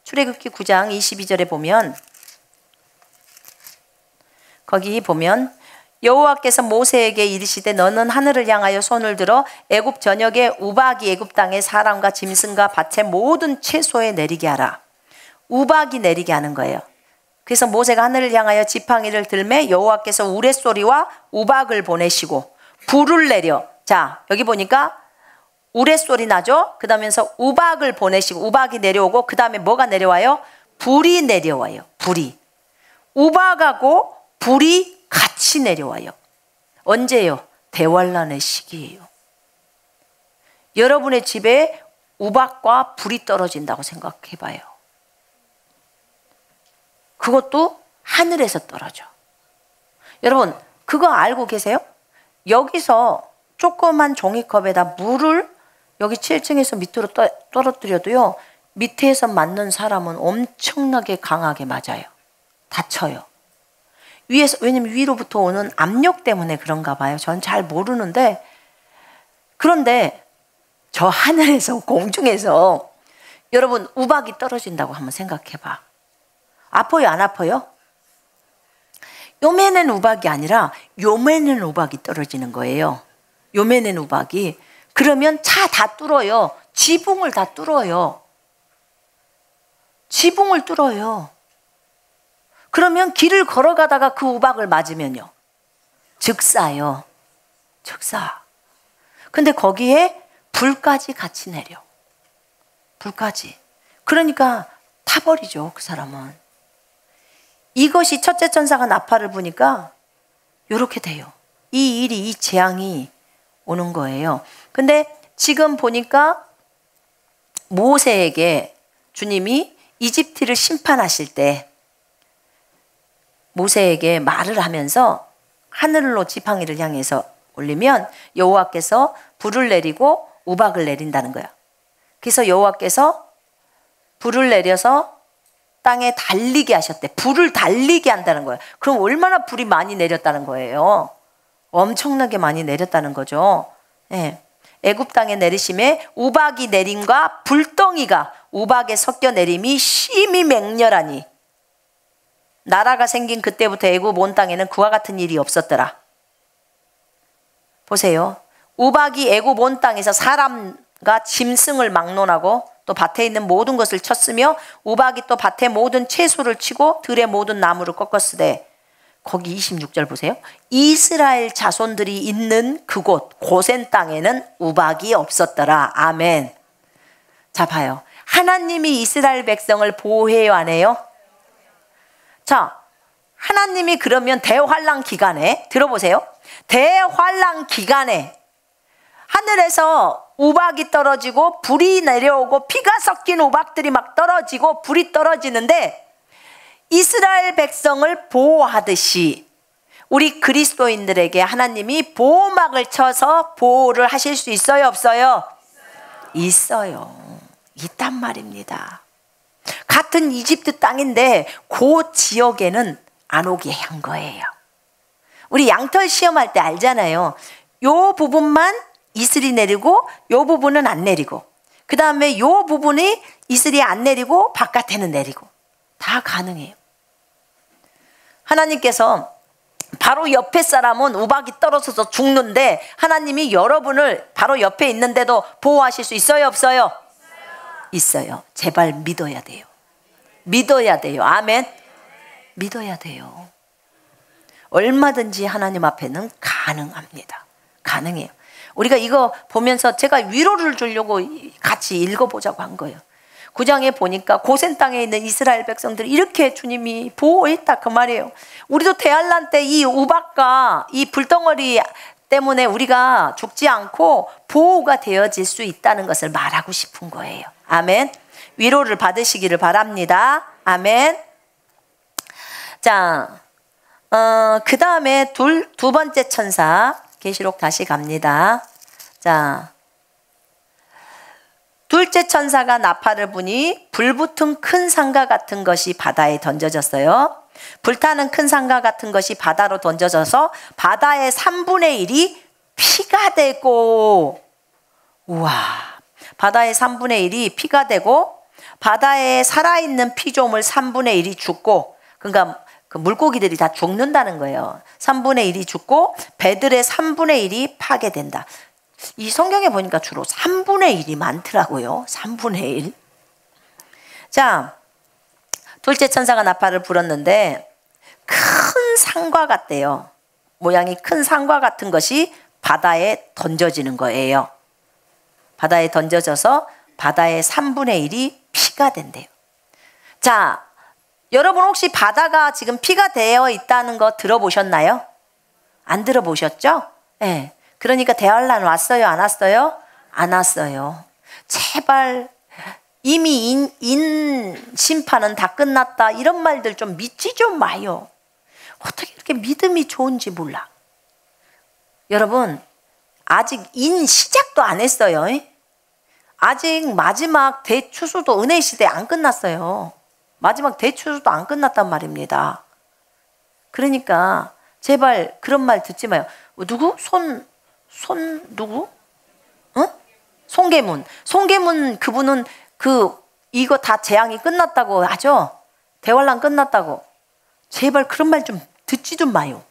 출애굽기 9장 22절에 보면, 거기 보면 여호와께서 모세에게 이르시되 너는 하늘을 향하여 손을 들어 애굽 전역에 우박이 애굽 땅에 사람과 짐승과 밭의 모든 채소에 내리게 하라. 우박이 내리게 하는 거예요. 그래서 모세가 하늘을 향하여 지팡이를 들매 여호와께서 우레소리와 우박을 보내시고 불을 내려, 자 여기 보니까 우레소리 나죠. 그 다음에서 우박을 보내시고 우박이 내려오고 그 다음에 뭐가 내려와요? 불이 내려와요. 불이. 우박하고 불이 같이 내려와요. 언제요? 대환란의 시기예요. 여러분의 집에 우박과 불이 떨어진다고 생각해 봐요. 그것도 하늘에서 떨어져. 여러분, 그거 알고 계세요? 여기서 조그만 종이컵에다 물을 여기 7층에서 밑으로 떨어뜨려도요, 밑에서 맞는 사람은 엄청나게 강하게 맞아요. 다쳐요. 위에서, 왜냐면 위로부터 오는 압력 때문에 그런가 봐요. 전 잘 모르는데, 그런데 저 하늘에서, 공중에서 여러분 우박이 떨어진다고 한번 생각해 봐. 아파요, 안 아파요? 요매는 우박이 아니라 요매는 우박이 떨어지는 거예요. 요매는 우박이. 그러면 차 다 뚫어요. 지붕을 다 뚫어요. 지붕을 뚫어요. 그러면 길을 걸어가다가 그 우박을 맞으면요, 즉사요. 즉사. 근데 거기에 불까지 같이 내려. 불까지. 그러니까 타버리죠, 그 사람은. 이것이 첫째 천사가 나팔을 부니까 이렇게 돼요. 이 일이, 이 재앙이 오는 거예요. 근데 지금 보니까 모세에게 주님이 이집트를 심판하실 때 모세에게 말을 하면서 하늘로 지팡이를 향해서 올리면 여호와께서 불을 내리고 우박을 내린다는 거야. 그래서 여호와께서 불을 내려서 땅에 달리게 하셨대. 불을 달리게 한다는 거예요. 그럼 얼마나 불이 많이 내렸다는 거예요? 엄청나게 많이 내렸다는 거죠. 예. 애굽 땅에 내리심에 우박이 내림과 불덩이가 우박에 섞여 내림이 심히 맹렬하니 나라가 생긴 그때부터 애굽 온 땅에는 그와 같은 일이 없었더라. 보세요. 우박이 애굽 온 땅에서 사람과 짐승을 막론하고 또 밭에 있는 모든 것을 쳤으며 우박이 또 밭의 모든 채소를 치고 들의 모든 나무를 꺾었으되 거기 26절 보세요. 이스라엘 자손들이 있는 그곳 고센 땅에는 우박이 없었더라. 아멘. 자 봐요. 하나님이 이스라엘 백성을 보호해요 안 해요? 자, 하나님이 그러면 대환란 기간에 들어보세요. 대환란 기간에 하늘에서 우박이 떨어지고 불이 내려오고 피가 섞인 우박들이 막 떨어지고 불이 떨어지는데 이스라엘 백성을 보호하듯이 우리 그리스도인들에게 하나님이 보호막을 쳐서 보호를 하실 수 있어요 없어요? 있어요. 있단 말입니다. 같은 이집트 땅인데 그 지역에는 안 오게 한 거예요. 우리 양털 시험할 때 알잖아요. 요 부분만 이슬이 내리고 요 부분은 안 내리고 그 다음에 요 부분이 이슬이 안 내리고 바깥에는 내리고 다 가능해요. 하나님께서 바로 옆에 사람은 우박이 떨어져서 죽는데 하나님이 여러분을 바로 옆에 있는데도 보호하실 수 있어요 없어요? 있어요. 제발 믿어야 돼요. 믿어야 돼요. 아멘. 믿어야 돼요. 얼마든지 하나님 앞에는 가능합니다. 가능해요. 우리가 이거 보면서 제가 위로를 주려고 같이 읽어보자고 한 거예요. 9장에 보니까 고센 땅에 있는 이스라엘 백성들을 이렇게 주님이 보호했다 그 말이에요. 우리도 대환란 때 이 우박과 이 불덩어리 때문에 우리가 죽지 않고 보호가 되어질 수 있다는 것을 말하고 싶은 거예요. 아멘. 위로를 받으시기를 바랍니다. 아멘. 자, 그 다음에 두 번째 천사 계시록 다시 갑니다. 자, 둘째 천사가 나팔을 부니 불붙은 큰 상과 같은 것이 바다에 던져졌어요. 불타는 큰 상과 같은 것이 바다로 던져져서 바다의 3분의 1이 피가 되고, 우와, 바다의 3분의 1이 피가 되고 바다에 살아있는 피조물 3분의 1이 죽고, 그러니까 그 물고기들이 다 죽는다는 거예요. 3분의 1이 죽고 배들의 3분의 1이 파괴된다. 이 성경에 보니까 주로 3분의 1이 많더라고요. 3분의 1. 자, 둘째 천사가 나팔을 불었는데 큰 상과 같대요. 모양이 큰 상과 같은 것이 바다에 던져지는 거예요. 바다에 던져져서 바다의 3분의 1이 피가 된대요. 자, 여러분 혹시 바다가 지금 피가 되어 있다는 거 들어보셨나요? 안 들어보셨죠? 네. 그러니까 대환란 왔어요? 안 왔어요? 안 왔어요. 제발 이미 인 심판은 다 끝났다 이런 말들 좀 믿지 좀 마요. 어떻게 이렇게 믿음이 좋은지 몰라. 여러분 아직 인 시작도 안 했어요. 아직 마지막 대추수도 은혜 시대 안 끝났어요. 마지막 대추수도 안 끝났단 말입니다. 그러니까 제발 그런 말 듣지 마요. 누구? 누구? 어? 송계문 그분은 이거 다 재앙이 끝났다고 하죠? 대환란 끝났다고. 제발 그런 말 좀 듣지 좀 마요.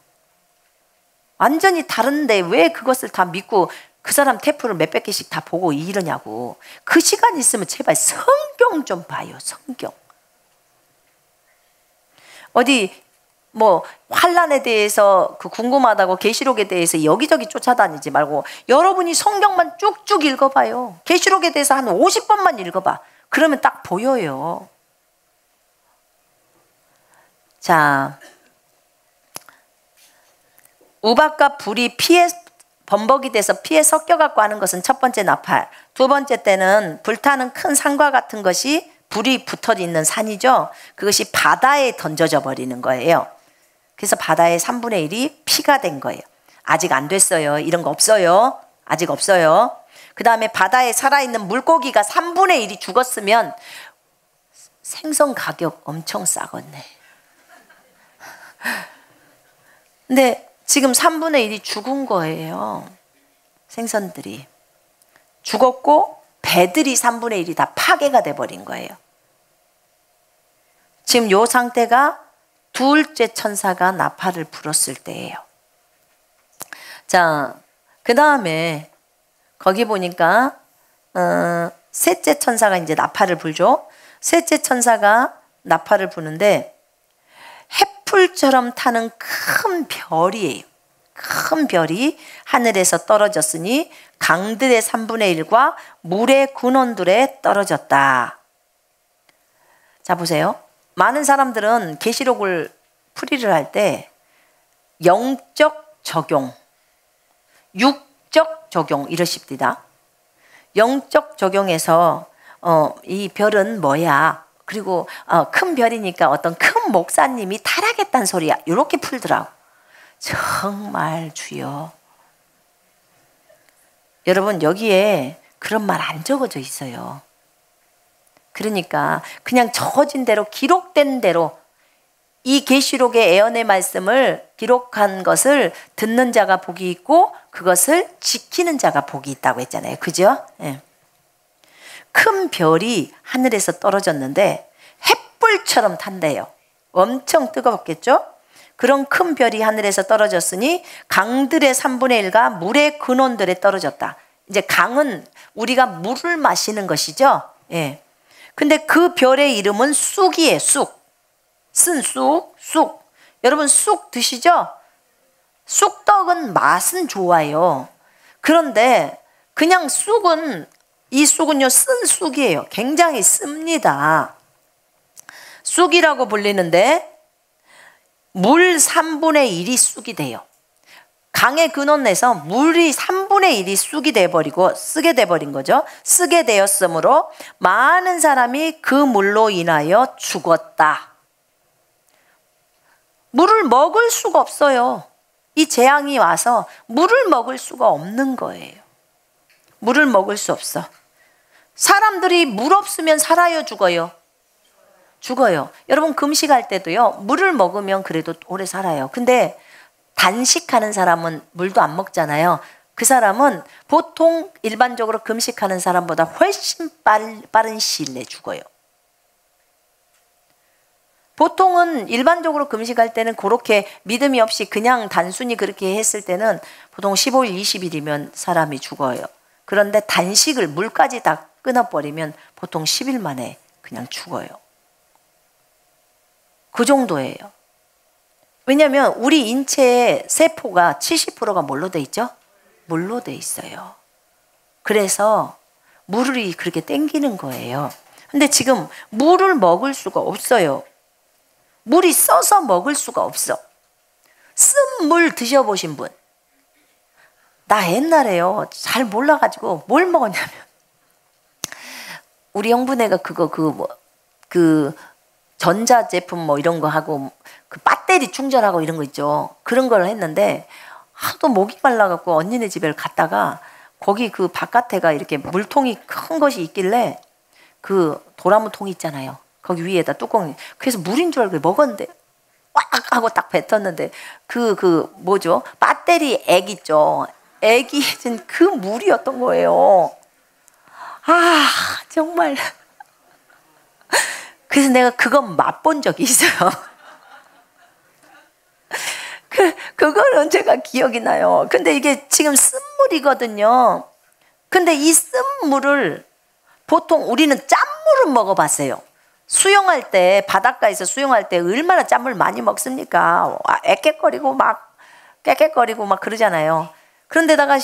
완전히 다른데 왜 그것을 다 믿고 그 사람 테프를 몇백 개씩 다 보고 이러냐고. 그 시간 있으면 제발 성경 좀 봐요. 성경. 어디 뭐 환란에 대해서 그 궁금하다고 계시록에 대해서 여기저기 쫓아다니지 말고 여러분이 성경만 쭉쭉 읽어봐요. 계시록에 대해서 한 50번만 읽어봐. 그러면 딱 보여요. 자, 우박과 불이 피에 범벅이 돼서 피에 섞여갖고 하는 것은 첫 번째 나팔. 두 번째 때는 불타는 큰 산과 같은 것이 불이 붙어 있는 산이죠. 그것이 바다에 던져져 버리는 거예요. 그래서 바다의 3분의 1이 피가 된 거예요. 아직 안 됐어요. 이런 거 없어요. 아직 없어요. 그 다음에 바다에 살아있는 물고기가 3분의 1이 죽었으면 생선 가격 엄청 싸겠네. 근데 지금 3분의 1이 죽은 거예요. 생선들이. 죽었고 배들이 3분의 1이 다 파괴가 돼버린 거예요. 지금 요 상태가 둘째 천사가 나팔을 불었을 때예요. 자, 그 다음에 거기 보니까 셋째 천사가 이제 나팔을 불죠. 셋째 천사가 나팔을 부는데 햇불처럼 타는 큰 별이에요. 큰 별이 하늘에서 떨어졌으니 강들의 3분의 1과 물의 근원들에 떨어졌다. 자, 보세요. 많은 사람들은 계시록을 풀이를 할 때 영적 적용, 육적 적용 이러십니다. 영적 적용에서 이 별은 뭐야? 그리고 큰 별이니까 어떤 큰 목사님이 타락했단 소리야. 이렇게 풀더라고. 정말 주여. 여러분 여기에 그런 말 안 적어져 있어요. 그러니까 그냥 적어진 대로 기록된 대로 이 계시록의 예언의 말씀을 기록한 것을 듣는 자가 복이 있고 그것을 지키는 자가 복이 있다고 했잖아요. 그죠? 네. 큰 별이 하늘에서 떨어졌는데 햇불처럼 탄대요. 엄청 뜨거웠겠죠? 그런 큰 별이 하늘에서 떨어졌으니 강들의 3분의 1과 물의 근원들에 떨어졌다. 이제 강은 우리가 물을 마시는 것이죠. 예. 근데 그 별의 이름은 쑥이에요. 쑥. 쓴 쑥, 쑥. 여러분 쑥 드시죠? 쑥떡은 맛은 좋아요. 그런데 그냥 쑥은 이 쑥은요 쓴 쑥이에요. 굉장히 씁니다. 쑥이라고 불리는데 물 3분의 1이 쑥이 돼요. 강의 근원에서 물이 3분의 1이 쑥이 돼버리고 쓰게 돼버린 거죠. 쓰게 되었으므로 많은 사람이 그 물로 인하여 죽었다. 물을 먹을 수가 없어요. 이 재앙이 와서 물을 먹을 수가 없는 거예요. 물을 먹을 수 없어. 사람들이 물 없으면 살아요, 죽어요? 죽어요. 여러분 금식할 때도요 물을 먹으면 그래도 오래 살아요. 근데 단식하는 사람은 물도 안 먹잖아요. 그 사람은 보통 일반적으로 금식하는 사람보다 훨씬 빠른 시일 내에 죽어요. 보통은 일반적으로 금식할 때는 그렇게 믿음이 없이 그냥 단순히 그렇게 했을 때는 보통 15일, 20일이면 사람이 죽어요. 그런데 단식을 물까지 다 끊어버리면 보통 10일 만에 그냥 죽어요. 그 정도예요. 왜냐하면 우리 인체의 세포가 70%가 뭘로 돼 있죠? 물로 돼 있어요. 그래서 물이 그렇게 땡기는 거예요. 근데 지금 물을 먹을 수가 없어요. 물이 써서 먹을 수가 없어. 쓴 물 드셔보신 분? 나 옛날에요 잘 몰라가지고 뭘 먹었냐면 우리 형부네가 그 전자제품 뭐 이런 거 하고 그 배터리 충전하고 이런 거 있죠. 그런 걸 했는데 하도 목이 말라갖고 언니네 집에 갔다가 거기 그 바깥에가 이렇게 물통이 큰 것이 있길래 그 도라무 통 있잖아요. 거기 위에다 뚜껑이. 그래서 물인 줄 알고 먹었는데 꽉 하고 딱 뱉었는데 뭐죠? 배터리 액 있죠. 액이 해진 그 물이었던 거예요. 아 정말. 그래서 내가 그건 맛본 적이 있어요. 그거는 제가 기억이 나요. 근데 이게 지금 쓴물이거든요. 근데 이 쓴물을 보통 우리는 짠물을 먹어봤어요. 수영할 때 바닷가에서 수영할 때 얼마나 짠물 많이 먹습니까? 애깨거리고 막 깨깨거리고 막 그러잖아요. 그런데다가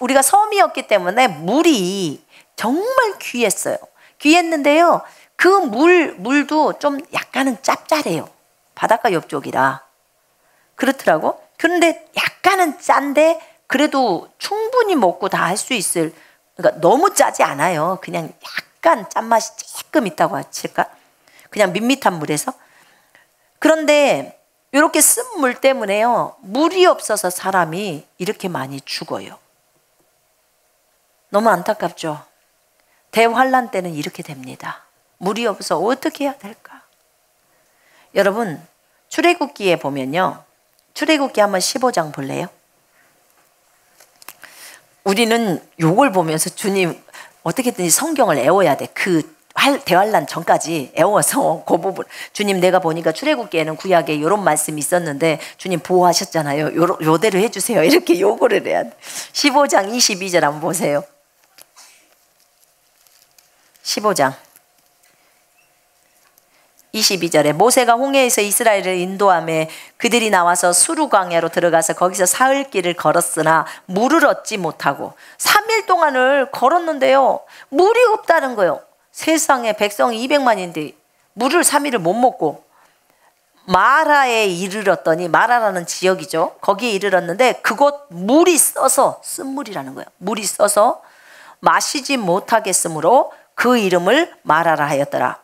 우리가 섬이었기 때문에 물이 정말 귀했어요. 귀했는데요. 그 물도 좀 약간은 짭짤해요. 바닷가 옆쪽이라. 그렇더라고. 그런데 약간은 짠데 그래도 충분히 먹고 다 할 수 있을, 그러니까 너무 짜지 않아요. 그냥 약간 짠맛이 조금 있다고 할까? 그냥 밋밋한 물에서. 그런데 이렇게 쓴 물 때문에요, 물이 없어서 사람이 이렇게 많이 죽어요. 너무 안타깝죠? 대환란 때는 이렇게 됩니다. 물이 없어 어떻게 해야 될까? 여러분, 출애굽기에 보면요, 출애굽기 한번 15장 볼래요? 우리는 요걸 보면서 주님 어떻게든지 성경을 애워야 돼. 그 대환란 전까지 애워서 그 부분, 주님 내가 보니까 출애굽기에는 구약에 이런 말씀이 있었는데 주님 보호하셨잖아요. 요대로 해주세요. 이렇게 요구를 해야 돼. 15장 22절 한번 보세요. 15장 22절에 모세가 홍해에서 이스라엘을 인도하며 그들이 나와서 수루 광야로 들어가서 거기서 사흘 길을 걸었으나 물을 얻지 못하고 3일 동안을 걸었는데요, 물이 없다는 거예요. 세상에 백성이 200만인데 물을 3일을 못 먹고 마라에 이르렀더니, 마라라는 지역이죠. 거기에 이르렀는데 그곳 물이 써서, 쓴물이라는 거예요. 물이 써서 마시지 못하겠으므로 그 이름을 마라라 하였더라.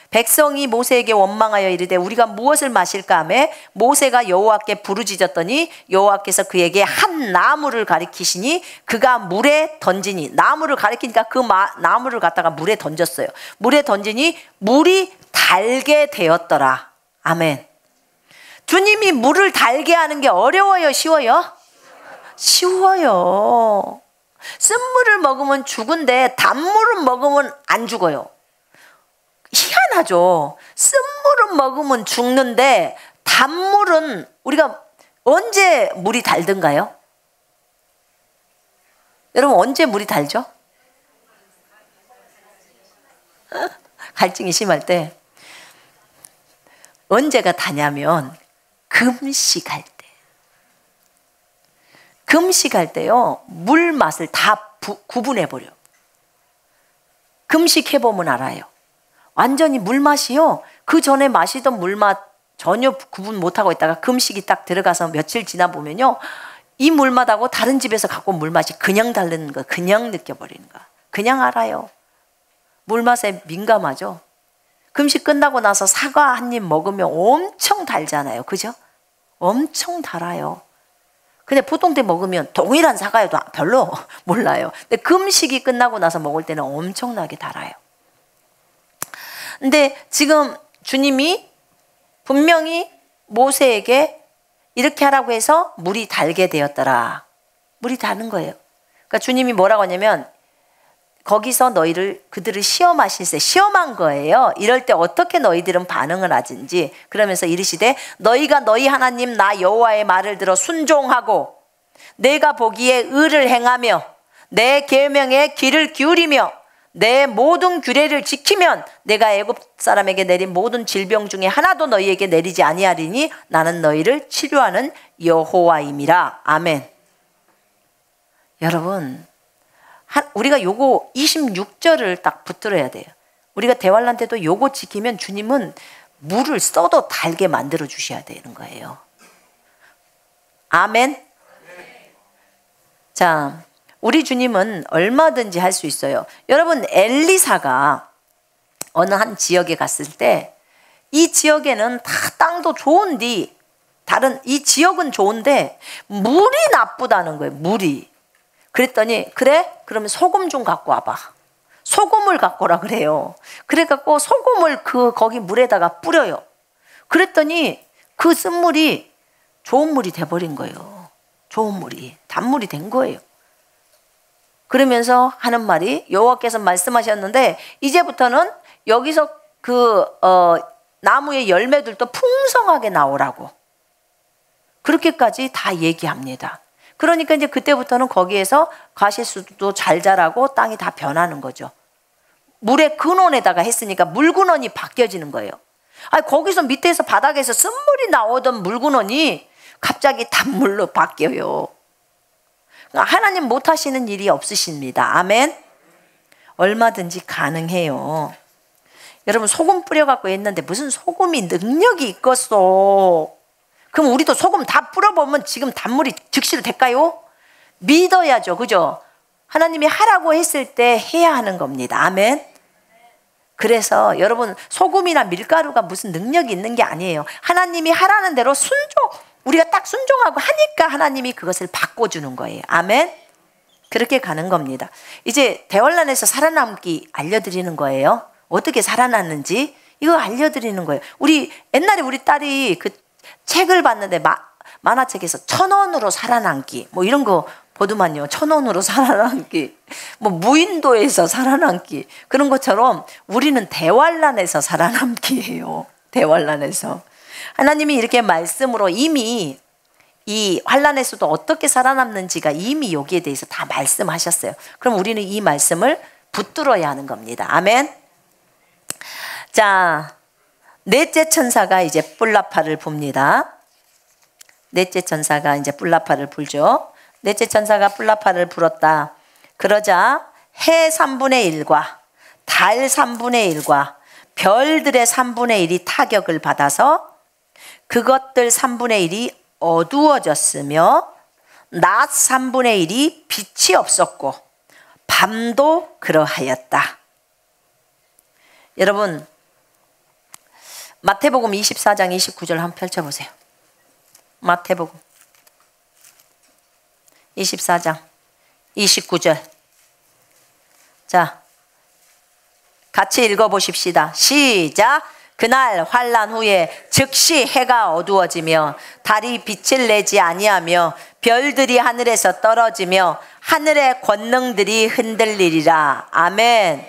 백성이 모세에게 원망하여 이르되 우리가 무엇을 마실까 하매 모세가 여호와께 부르짖었더니 여호와께서 그에게 한 나무를 가리키시니 그가 물에 던지니, 나무를 가리키니까 그 나무를 갖다가 물에 던졌어요. 물에 던지니 물이 달게 되었더라. 아멘. 주님이 물을 달게 하는 게 어려워요, 쉬워요? 쉬워요. 쓴물을 먹으면 죽은데 단물을 먹으면 안 죽어요. 희한하죠. 쓴물은 먹으면 죽는데 단물은, 우리가 언제 물이 달든가요? 여러분 언제 물이 달죠? 갈증이 심할 때. 언제가 다냐면 금식할 때. 금식할 때요, 물 맛을 다 구분해버려. 금식해보면 알아요. 완전히 물맛이요, 그 전에 마시던 물맛 전혀 구분 못하고 있다가 금식이 딱 들어가서 며칠 지나 보면요, 이 물맛하고 다른 집에서 갖고 온 물맛이 그냥 다른 거, 그냥 느껴버리는 거, 그냥 알아요. 물맛에 민감하죠. 금식 끝나고 나서 사과 한 입 먹으면 엄청 달잖아요, 그죠? 엄청 달아요. 근데 보통 때 먹으면 동일한 사과여도 별로 몰라요. 근데 금식이 끝나고 나서 먹을 때는 엄청나게 달아요. 근데 지금 주님이 분명히 모세에게 이렇게 하라고 해서 물이 달게 되었더라. 물이 다는 거예요. 그러니까 주님이 뭐라고 하냐면 거기서 그들을 시험하실세, 시험한 거예요. 이럴 때 어떻게 너희들은 반응을 하든지. 그러면서 이르시되 너희가 너희 하나님 나 여호와의 말을 들어 순종하고 내가 보기에 의를 행하며 내 계명에 귀를 기울이며 내 모든 규례를 지키면 내가 애굽 사람에게 내린 모든 질병 중에 하나도 너희에게 내리지 아니하리니 나는 너희를 치료하는 여호와임이라. 아멘. 여러분, 우리가 요거 26절을 딱 붙들어야 돼요. 우리가 대환란 때도 요거 지키면 주님은 물을 써도 달게 만들어 주셔야 되는 거예요. 아멘. 자, 우리 주님은 얼마든지 할 수 있어요. 여러분, 엘리사가 어느 한 지역에 갔을 때 이 지역에는 다 땅도 좋은데 이 지역은 좋은데 물이 나쁘다는 거예요. 물이. 그랬더니 그래? 그러면 소금 좀 갖고 와봐. 소금을 갖고 오라 그래요. 그래갖고 소금을 거기 물에다가 뿌려요. 그랬더니 그 쓴물이 좋은 물이 돼버린 거예요. 좋은 물이, 단물이 된 거예요. 그러면서 하는 말이, 여호와께서 말씀하셨는데 이제부터는 여기서 나무의 열매들도 풍성하게 나오라고 그렇게까지 다 얘기합니다. 그러니까 이제 그때부터는 거기에서 가시수도 잘 자라고 땅이 다 변하는 거죠. 물의 근원에다가 했으니까 물근원이 바뀌어지는 거예요. 아니, 거기서 밑에서 바닥에서 쓴물이 나오던 물근원이 갑자기 단물로 바뀌어요. 하나님 못하시는 일이 없으십니다. 아멘. 얼마든지 가능해요. 여러분, 소금 뿌려갖고 했는데 무슨 소금이 능력이 있겠어. 그럼 우리도 소금 다 뿌려보면 지금 단물이 즉시로 될까요? 믿어야죠. 그죠? 하나님이 하라고 했을 때 해야 하는 겁니다. 아멘. 그래서 여러분, 소금이나 밀가루가 무슨 능력이 있는 게 아니에요. 하나님이 하라는 대로 우리가 딱 순종하고 하니까 하나님이 그것을 바꿔주는 거예요. 아멘. 그렇게 가는 겁니다. 이제 대환란에서 살아남기 알려드리는 거예요. 어떻게 살아났는지 이거 알려드리는 거예요. 옛날에 우리 딸이 그 책을 봤는데 만화책에서 1,000원으로 살아남기 뭐 이런 거 보더만요. 1,000원으로 살아남기, 뭐 무인도에서 살아남기, 그런 것처럼 우리는 대환란에서 살아남기예요. 대환란에서 하나님이 이렇게 말씀으로 이미 이 환란에서도 어떻게 살아남는지가 이미 여기에 대해서 다 말씀하셨어요. 그럼 우리는 이 말씀을 붙들어야 하는 겁니다. 아멘. 자, 넷째 천사가 이제 뿔나팔을 붑니다. 넷째 천사가 이제 뿔나팔을 불죠. 넷째 천사가 뿔나팔을 불었다. 그러자 해 3분의 1과 달 3분의 1과 별들의 3분의 1이 타격을 받아서 그것들 3분의 1이 어두워졌으며 낮 3분의 1이 빛이 없었고 밤도 그러하였다. 여러분, 마태복음 24장 29절 한번 펼쳐보세요. 마태복음 24장 29절. 자, 같이 읽어보십시다. 시작. 그날 환난 후에 즉시 해가 어두워지며 달이 빛을 내지 아니하며 별들이 하늘에서 떨어지며 하늘의 권능들이 흔들리리라. 아멘.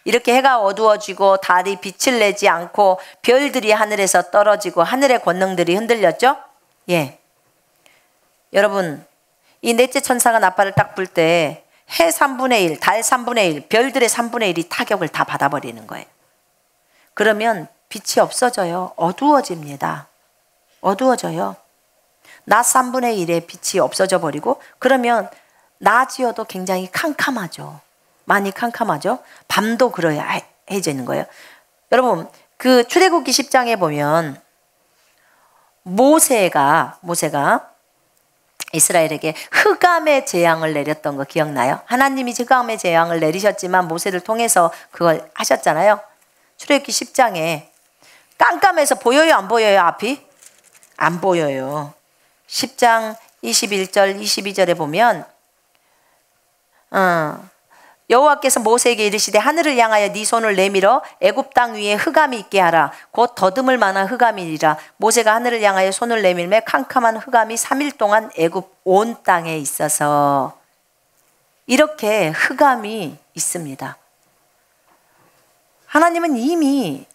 이렇게 해가 어두워지고 달이 빛을 내지 않고 별들이 하늘에서 떨어지고 하늘의 권능들이 흔들렸죠? 예. 여러분, 이 넷째 천사가 나팔을 딱 불 때 해 3분의 1, 달 3분의 1, 별들의 3분의 1이 타격을 다 받아버리는 거예요. 그러면 빛이 없어져요. 어두워집니다. 어두워져요. 낮 3분의 1의 빛이 없어져 버리고, 그러면 낮이어도 굉장히 캄캄하죠. 많이 캄캄하죠. 밤도 그래야 해지는 거예요. 여러분, 그 출애굽기 10장에 보면 모세가 이스라엘에게 흑암의 재앙을 내렸던 거 기억나요? 하나님이 흑암의 재앙을 내리셨지만 모세를 통해서 그걸 하셨잖아요. 출애굽기 10장에 깜깜해서 보여요, 안 보여요? 앞이? 안 보여요. 10장 21절 22절에 보면 여호와께서 모세에게 이르시되 하늘을 향하여 네 손을 내밀어 애굽 땅 위에 흑암이 있게 하라. 곧 더듬을 만한 흑암이니라. 모세가 하늘을 향하여 손을 내밀매 캄캄한 흑암이 3일 동안 애굽 온 땅에 있어서, 이렇게 흑암이 있습니다. 하나님은 이미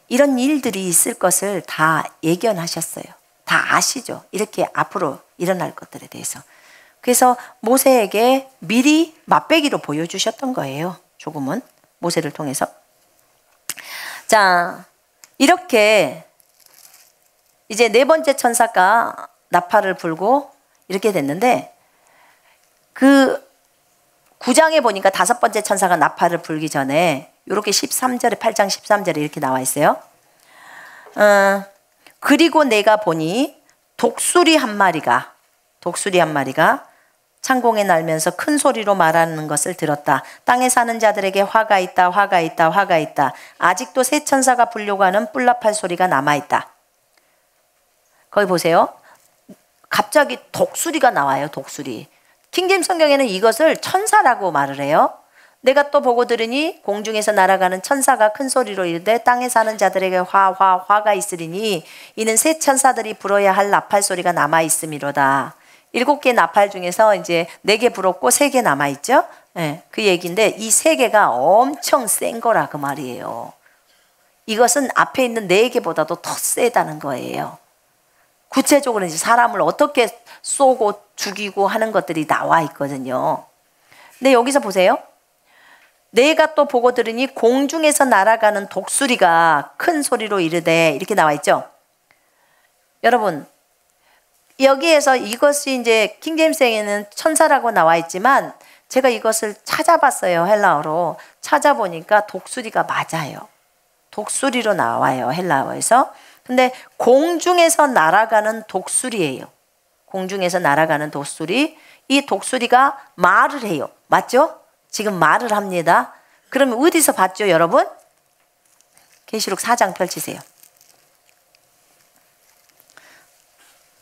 이런 일들이 있을 것을 다 예견하셨어요. 다 아시죠? 이렇게 앞으로 일어날 것들에 대해서. 그래서 모세에게 미리 맛배기로 보여주셨던 거예요. 조금은 모세를 통해서. 자, 이렇게 이제 네 번째 천사가 나팔을 불고 이렇게 됐는데, 그 9장에 보니까 다섯 번째 천사가 나팔을 불기 전에 이렇게 13절에 8장 13절에 이렇게 나와 있어요. 그리고 내가 보니 독수리 한 마리가 창공에 날면서 큰 소리로 말하는 것을 들었다. 땅에 사는 자들에게 화가 있다, 화가 있다, 화가 있다. 아직도 새 천사가 불려고 하는 뿔나팔 소리가 남아있다. 거기 보세요. 갑자기 독수리가 나와요. 독수리. 킹제임스 성경에는 이것을 천사라고 말을 해요. 내가 또 보고 들으니 공중에서 날아가는 천사가 큰 소리로 이르되 땅에 사는 자들에게 화가 있으리니 이는 새 천사들이 불어야 할 나팔 소리가 남아있음이로다. 7개 나팔 중에서 이제 4개 불었고 3개 남아있죠. 네, 그 얘기인데 이 3개가 엄청 센 거라 그 말이에요. 이것은 앞에 있는 4개보다도 더 세다는 거예요. 구체적으로 이제 사람을 어떻게 쏘고 죽이고 하는 것들이 나와 있거든요. 근데 여기서 보세요. 내가 또 보고 들으니 공중에서 날아가는 독수리가 큰 소리로 이르되, 이렇게 나와 있죠. 여러분, 여기에서 이것이 이제 킹제임스에는 천사라고 나와 있지만 제가 이것을 찾아봤어요. 헬라어로 찾아보니까 독수리가 맞아요. 독수리로 나와요, 헬라어에서. 근데 공중에서 날아가는 독수리예요. 공중에서 날아가는 독수리. 이 독수리가 말을 해요. 맞죠? 지금 말을 합니다. 그러면 어디서 봤죠, 여러분? 계시록 4장 펼치세요.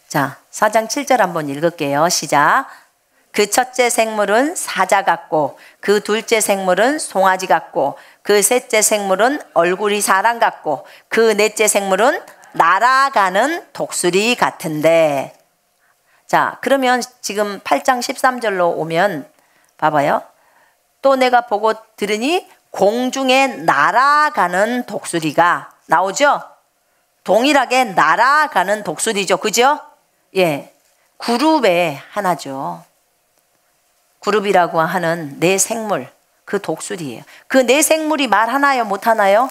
자, 4장 7절 한번 읽을게요. 시작. 그 첫째 생물은 사자 같고 그 둘째 생물은 송아지 같고 그 셋째 생물은 얼굴이 사람 같고 그 넷째 생물은 날아가는 독수리 같은데. 자, 그러면 지금 8장 13절로 오면 봐봐요. 또 내가 보고 들으니 공중에 날아가는 독수리가 나오죠? 동일하게 날아가는 독수리죠. 그죠? 예. 그룹의 하나죠. 그룹이라고 하는 네 생물, 그 독수리예요. 그 네 생물이 말하나요? 못하나요?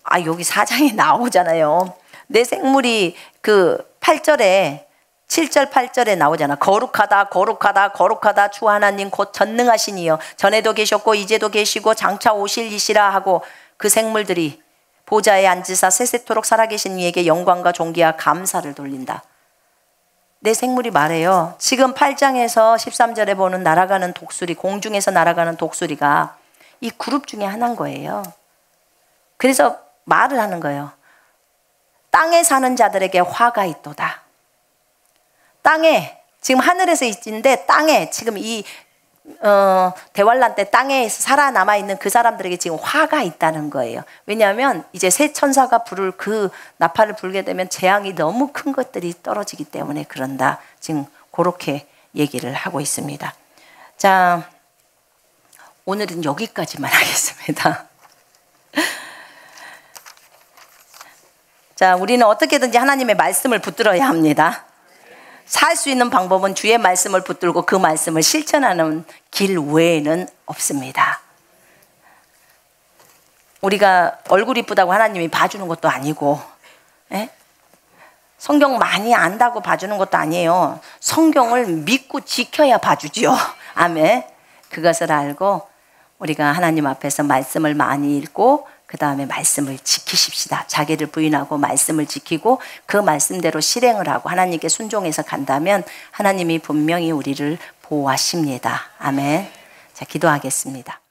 아, 여기 4장에 나오잖아요. 네 생물이 그 8절에 7절 8절에 나오잖아. 거룩하다 거룩하다 거룩하다 주 하나님 곧 전능하신 이여 전에도 계셨고 이제도 계시고 장차 오실 이시라 하고 그 생물들이 보좌에 앉으사 세세토록 살아계신 이에게 영광과 존귀와 감사를 돌린다. 내 생물이 말해요. 지금 8장에서 13절에 보는 날아가는 독수리, 공중에서 날아가는 독수리가 이 그룹 중에 하나인 거예요. 그래서 말을 하는 거예요. 땅에 사는 자들에게 화가 있도다. 땅에, 지금 하늘에서 있는데 땅에 지금 이 대환란 때 땅에 살아남아 있는 그 사람들에게 지금 화가 있다는 거예요. 왜냐하면 이제 새 천사가 불을 그 나팔을 불게 되면 재앙이 너무 큰 것들이 떨어지기 때문에 그런다. 지금 그렇게 얘기를 하고 있습니다. 자, 오늘은 여기까지만 하겠습니다. 자, 우리는 어떻게든지 하나님의 말씀을 붙들어야 합니다. 살 수 있는 방법은 주의 말씀을 붙들고 그 말씀을 실천하는 길 외에는 없습니다. 우리가 얼굴 이쁘다고 하나님이 봐주는 것도 아니고, 에? 성경 많이 안다고 봐주는 것도 아니에요. 성경을 믿고 지켜야 봐주죠. 아멘. 그것을 알고 우리가 하나님 앞에서 말씀을 많이 읽고 그 다음에 말씀을 지키십시다. 자기를 부인하고 말씀을 지키고 그 말씀대로 실행을 하고 하나님께 순종해서 간다면 하나님이 분명히 우리를 보호하십니다. 아멘. 자, 기도하겠습니다.